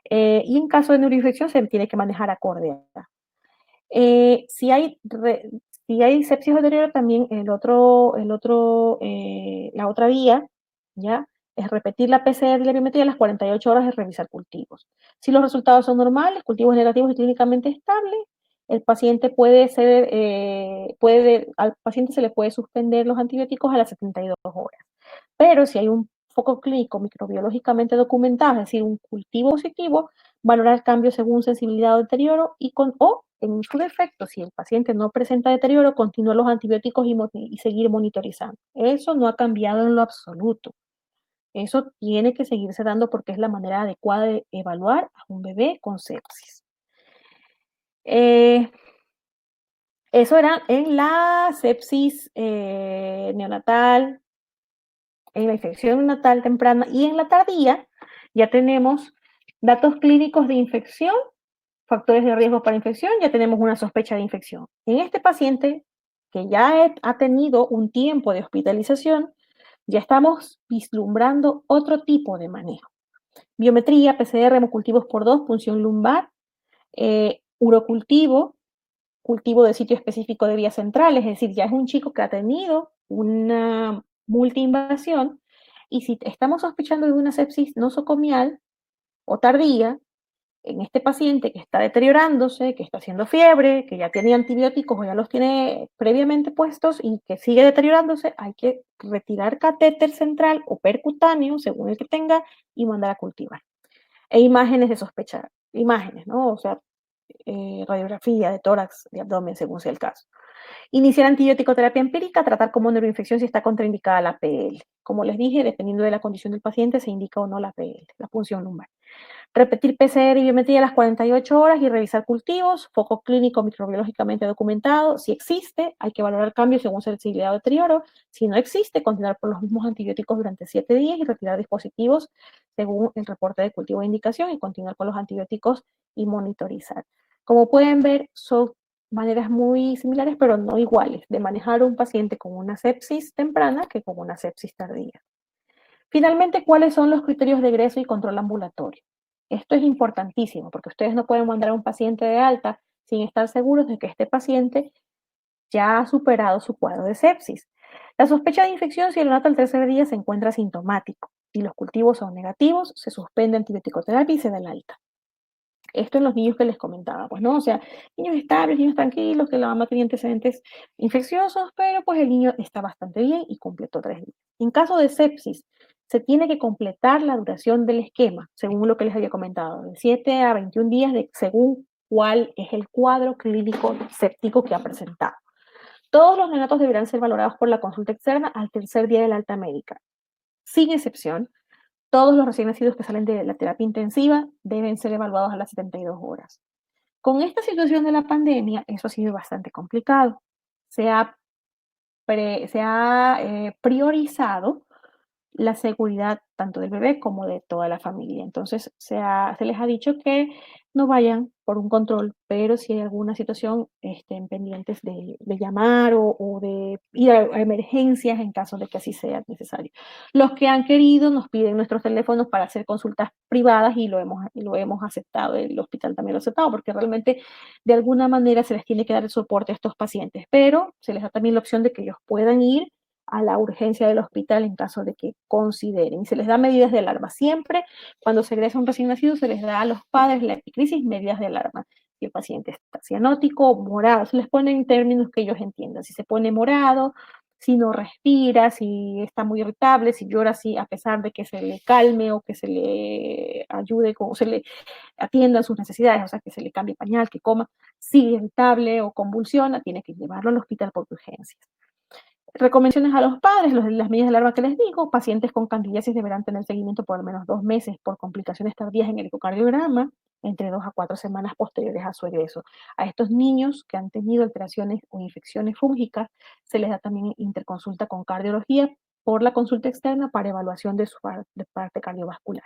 Y en caso de neuroinfección se tiene que manejar acorde a. Si hay sepsis o deterioro, también la otra vía, ¿ya? Es repetir la PCR y la biometría a las 48 horas de revisar cultivos. Si los resultados son normales, cultivos negativos y clínicamente estables, el paciente al paciente se le puede suspender los antibióticos a las 72 horas. Pero si hay un foco clínico microbiológicamente documentado, es decir, un cultivo positivo, valorar cambios según sensibilidad o deterioro o, en su defecto, si el paciente no presenta deterioro, continuar los antibióticos y seguir monitorizando. Eso no ha cambiado en lo absoluto. Eso tiene que seguirse dando porque es la manera adecuada de evaluar a un bebé con sepsis. Eso era en la sepsis neonatal, en la infección neonatal temprana y en la tardía ya tenemos datos clínicos de infección, factores de riesgo para infección, ya tenemos una sospecha de infección. En este paciente que ya ha tenido un tiempo de hospitalización, ya estamos vislumbrando otro tipo de manejo. Biometría, PCR, hemocultivos por 2, punción lumbar, urocultivo, cultivo de sitio específico de vías centrales, es decir, ya es un chico que ha tenido una multiinvasión y si estamos sospechando de una sepsis nosocomial o tardía, en este paciente que está deteriorándose, que está haciendo fiebre, que ya tiene antibióticos o ya los tiene previamente puestos y que sigue deteriorándose, hay que retirar catéter central o percutáneo, según el que tenga, y mandar a cultivar. E imágenes de sospecha, imágenes, ¿no? O sea, radiografía de tórax, de abdomen, según sea el caso. Iniciar antibiótico terapia empírica, tratar como neuroinfección si está contraindicada la PL. Como les dije, dependiendo de la condición del paciente, se indica o no la PL, la punción lumbar. Repetir PCR y biometría a las 48 horas y revisar cultivos, foco clínico microbiológicamente documentado. Si existe, hay que valorar cambios según sensibilidad o deterioro. Si no existe, continuar por los mismos antibióticos durante 7 días y retirar dispositivos según el reporte de cultivo de indicación y continuar con los antibióticos y monitorizar. Como pueden ver, son maneras muy similares, pero no iguales, de manejar a un paciente con una sepsis temprana que con una sepsis tardía. Finalmente, ¿cuáles son los criterios de egreso y control ambulatorio? Esto es importantísimo porque ustedes no pueden mandar a un paciente de alta sin estar seguros de que este paciente ya ha superado su cuadro de sepsis. La sospecha de infección si el neonato al tercer día se encuentra sintomático y los cultivos son negativos, se suspende antibiótico-terapia y se da el alta. Esto en los niños que les comentaba, pues, ¿no? O sea, niños estables, niños tranquilos, que la mamá tenía antecedentes infecciosos, pero pues el niño está bastante bien y completó 3 días. En caso de sepsis, se tiene que completar la duración del esquema, según lo que les había comentado, de 7 a 21 días, según cuál es el cuadro clínico séptico que ha presentado. Todos los neonatos deberán ser valorados por la consulta externa al tercer día de la alta médica, sin excepción. todos los recién nacidos que salen de la terapia intensiva deben ser evaluados a las 72 horas. Con esta situación de la pandemia, eso ha sido bastante complicado. Se ha, priorizado la seguridad tanto del bebé como de toda la familia. Entonces, se les ha dicho que no vayan por un control, pero si hay alguna situación, estén pendientes de llamar o de ir a emergencias en caso de que así sea necesario. Los que han querido nos piden nuestros teléfonos para hacer consultas privadas y lo hemos aceptado, el hospital también lo ha aceptado, porque realmente de alguna manera se les tiene que dar el soporte a estos pacientes, pero se les da también la opción de que ellos puedan ir a la urgencia del hospital en caso de que consideren. Y se les da medidas de alarma. Siempre cuando se egresa un recién nacido se les da a los padres la epicrisis medidas de alarma. Si el paciente está cianótico, morado, se les ponen términos que ellos entiendan. Si se pone morado, si no respira, si está muy irritable, si llora así a pesar de que se le calme o que se le ayude, o se le atienda sus necesidades, o sea, que se le cambie pañal, que coma, si es irritable o convulsiona, tiene que llevarlo al hospital por urgencias. Recomendaciones a los padres, las medidas de alarma que les digo, pacientes con candidiasis deberán tener seguimiento por al menos 2 meses por complicaciones tardías en el ecocardiograma, entre 2 a 4 semanas posteriores a su egreso. A estos niños que han tenido alteraciones o infecciones fúngicas, se les da también interconsulta con cardiología por la consulta externa para evaluación de su parte cardiovascular.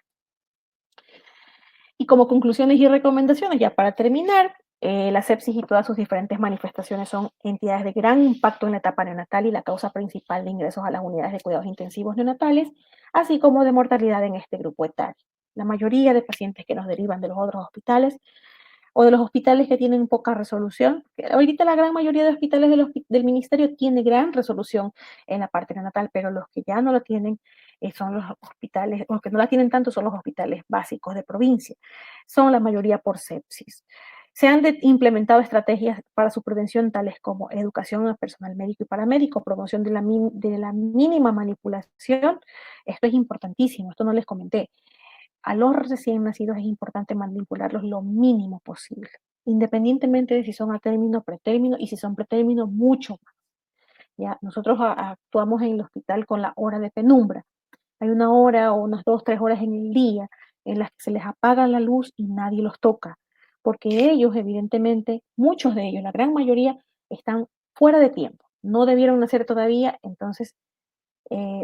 Y como conclusiones y recomendaciones, ya para terminar, la sepsis y todas sus diferentes manifestaciones son entidades de gran impacto en la etapa neonatal y la causa principal de ingresos a las unidades de cuidados intensivos neonatales, así como de mortalidad en este grupo etario. La mayoría de pacientes que nos derivan de los otros hospitales o de los hospitales que tienen poca resolución, que ahorita la gran mayoría de hospitales del ministerio tiene gran resolución en la parte neonatal, pero los que ya no lo tienen son los hospitales, los que no la tienen tanto son los hospitales básicos de provincia, son la mayoría por sepsis. Se han implementado estrategias para su prevención, tales como educación al personal médico y paramédico, promoción de la mínima manipulación. Esto es importantísimo, esto no les comenté. A los recién nacidos es importante manipularlos lo mínimo posible, independientemente de si son a término, pretérmino, y si son pretérmino, mucho más. ¿Ya? Nosotros actuamos en el hospital con la hora de penumbra. Hay una hora o unas 2, 3 horas en el día en las que se les apaga la luz y nadie los toca, porque ellos, evidentemente, muchos de ellos, la gran mayoría, están fuera de tiempo. No debieron nacer todavía, entonces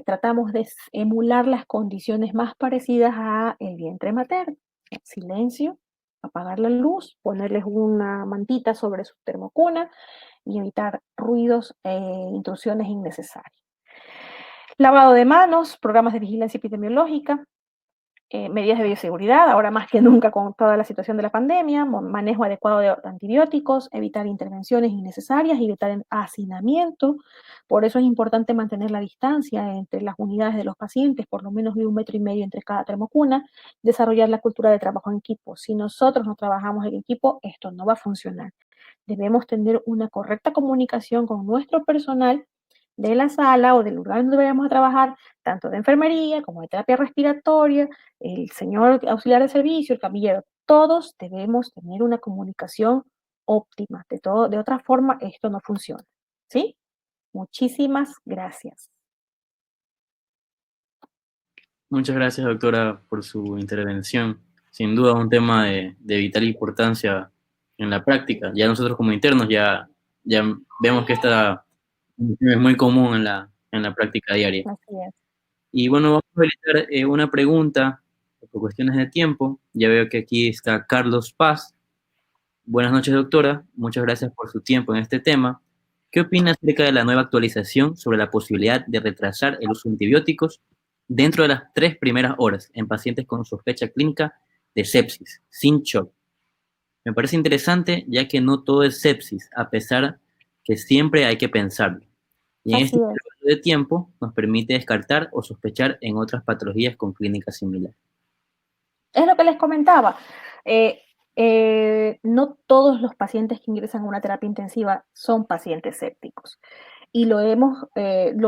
tratamos de emular las condiciones más parecidas a el vientre materno. Silencio, apagar la luz, ponerles una mantita sobre su termocuna y evitar ruidos e intrusiones innecesarias. Lavado de manos, programas de vigilancia epidemiológica, medidas de bioseguridad, ahora más que nunca con toda la situación de la pandemia, manejo adecuado de antibióticos, evitar intervenciones innecesarias, evitar el hacinamiento. Por eso es importante mantener la distancia entre las unidades de los pacientes, por lo menos de 1,5 metros entre cada termocuna, desarrollar la cultura de trabajo en equipo. Si nosotros no trabajamos en equipo, esto no va a funcionar. Debemos tener una correcta comunicación con nuestro personal de la sala o del lugar donde vayamos a trabajar, tanto de enfermería como de terapia respiratoria, el señor auxiliar de servicio, el camillero, todos debemos tener una comunicación óptima. De otra forma, esto no funciona. ¿Sí? Muchísimas gracias. Muchas gracias, doctora, por su intervención. Sin duda un tema de vital importancia en la práctica. Ya nosotros como internos ya vemos que esta es muy común en la práctica diaria. Así es. Y bueno, vamos a habilitar una pregunta por cuestiones de tiempo. Ya veo que aquí está Carlos Paz. Buenas noches, doctora. Muchas gracias por su tiempo en este tema. ¿Qué opina acerca de la nueva actualización sobre la posibilidad de retrasar el uso de antibióticos dentro de las 3 primeras horas en pacientes con sospecha clínica de sepsis, sin shock? Me parece interesante, ya que no todo es sepsis, a pesar que siempre hay que pensarlo. Y en este Así es. intervalo de tiempo nos permite descartar o sospechar en otras patologías con clínica similar. Es lo que les comentaba. No todos los pacientes que ingresan a una terapia intensiva son pacientes sépticos. Y lo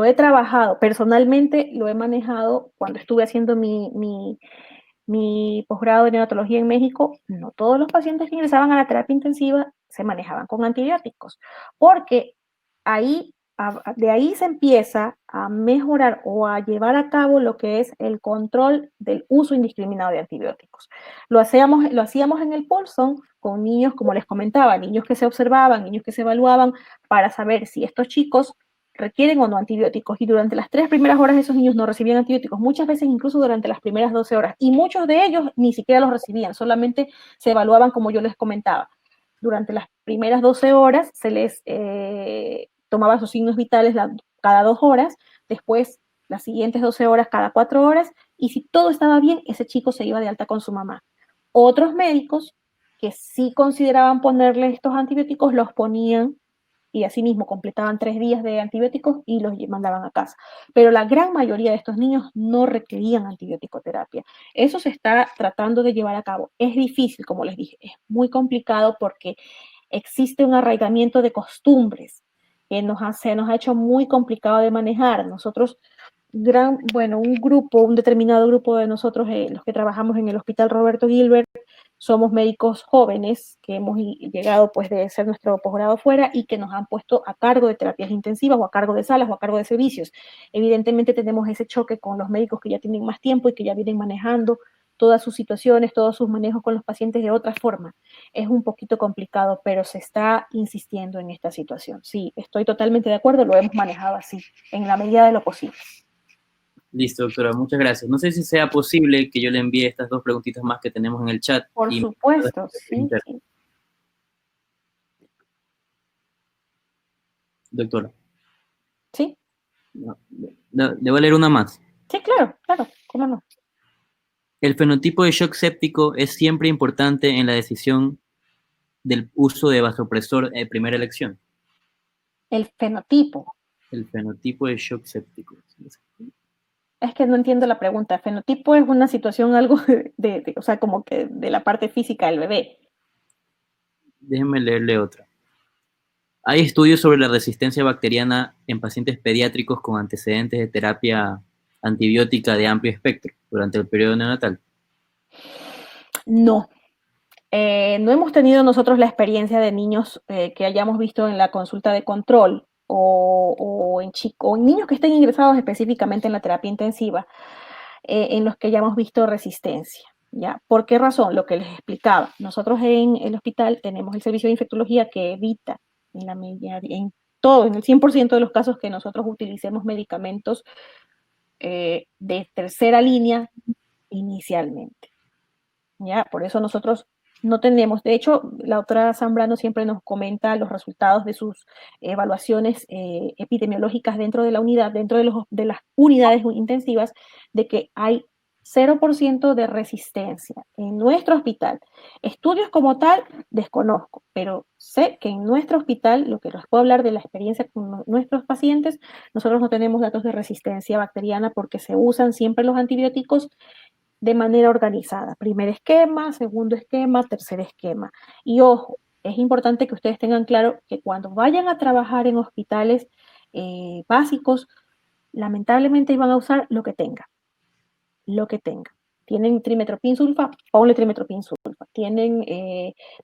he trabajado, personalmente lo he manejado cuando estuve haciendo mi posgrado de neonatología en México. No todos los pacientes que ingresaban a la terapia intensiva se manejaban con antibióticos, porque ahí de ahí se empieza a mejorar o a llevar a cabo lo que es el control del uso indiscriminado de antibióticos. Lo hacíamos en el Paulson con niños, como les comentaba, niños que se observaban, niños que se evaluaban para saber si estos chicos requieren o no antibióticos, y durante las 3 primeras horas esos niños no recibían antibióticos, muchas veces incluso durante las primeras 12 horas, y muchos de ellos ni siquiera los recibían, solamente se evaluaban como yo les comentaba. Durante las primeras 12 horas se les tomaba sus signos vitales cada 2 horas, después las siguientes 12 horas cada 4 horas, y si todo estaba bien, ese chico se iba de alta con su mamá. Otros médicos que sí consideraban ponerle estos antibióticos los ponían y asimismo completaban 3 días de antibióticos y los mandaban a casa. Pero la gran mayoría de estos niños no requerían antibiótico-terapia. Eso se está tratando de llevar a cabo. Es difícil, como les dije, es muy complicado porque existe un arraigamiento de costumbres que nos ha hecho muy complicado de manejar. Nosotros, un determinado grupo de nosotros, los que trabajamos en el Hospital Roberto Gilbert, somos médicos jóvenes que hemos llegado pues de hacer nuestro posgrado fuera y que nos han puesto a cargo de terapias intensivas o a cargo de salas o a cargo de servicios. Evidentemente tenemos ese choque con los médicos que ya tienen más tiempo y que ya vienen manejando todas sus situaciones, todos sus manejos con los pacientes de otra forma. Es un poquito complicado, pero se está insistiendo en esta situación. Sí, estoy totalmente de acuerdo, lo hemos manejado así, en la medida de lo posible. Listo, doctora, muchas gracias. No sé si sea posible que yo le envíe estas 2 preguntitas más que tenemos en el chat. Por supuesto, sí, sí. Doctora. ¿Sí? Le voy a leer una más. Sí, claro, cómo no. El fenotipo de shock séptico es siempre importante en la decisión del uso de vasopresor de primera elección. El fenotipo. El fenotipo de shock séptico. Es que no entiendo la pregunta. Fenotipo es una situación algo o sea, como que de la parte física del bebé. Déjenme leerle otra. Hay estudios sobre la resistencia bacteriana en pacientes pediátricos con antecedentes de terapia antibiótica de amplio espectro durante el periodo neonatal. No. No hemos tenido nosotros la experiencia de niños que hayamos visto en la consulta de control o en niños que estén ingresados específicamente en la terapia intensiva, en los que hayamos visto resistencia. ¿Ya? ¿Por qué razón? Lo que les explicaba. Nosotros en el hospital tenemos el servicio de infectología que evita en el 100% de los casos que nosotros utilicemos medicamentos de tercera línea inicialmente. ¿Ya? Por eso nosotros no tenemos, de hecho, la doctora Zambrano siempre nos comenta los resultados de sus evaluaciones epidemiológicas dentro de la unidad, dentro de las unidades intensivas, de que hay 0% de resistencia en nuestro hospital. Estudios como tal desconozco, pero sé que en nuestro hospital, lo que les puedo hablar de la experiencia con nuestros pacientes, nosotros no tenemos datos de resistencia bacteriana porque se usan siempre los antibióticos de manera organizada. Primer esquema, segundo esquema, tercer esquema. Y ojo, es importante que ustedes tengan claro que cuando vayan a trabajar en hospitales básicos, lamentablemente iban a usar lo que tengan. Lo que tengan. Tienen trimetoprim sulfa, ponle trimetoprim sulfa. Tienen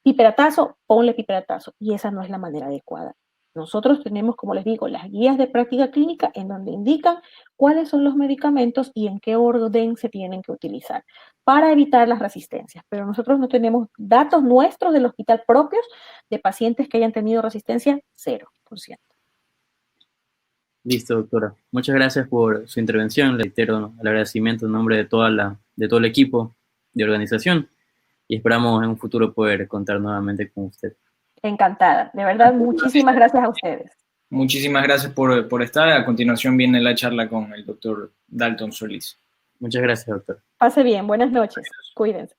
piperatazo, ponle piperatazo. Y esa no es la manera adecuada. Nosotros tenemos, como les digo, las guías de práctica clínica en donde indican cuáles son los medicamentos y en qué orden se tienen que utilizar para evitar las resistencias. Pero nosotros no tenemos datos nuestros del hospital propios de pacientes que hayan tenido resistencia 0%. Listo, doctora. Muchas gracias por su intervención. Le reitero el agradecimiento en nombre de todo el equipo de organización y esperamos en un futuro poder contar nuevamente con usted. Encantada. De verdad, muchísimas gracias a ustedes. Muchísimas gracias por estar. A continuación viene la charla con el doctor Dalton Solís. Muchas gracias, doctor. Pase bien. Buenas noches. Cuídense.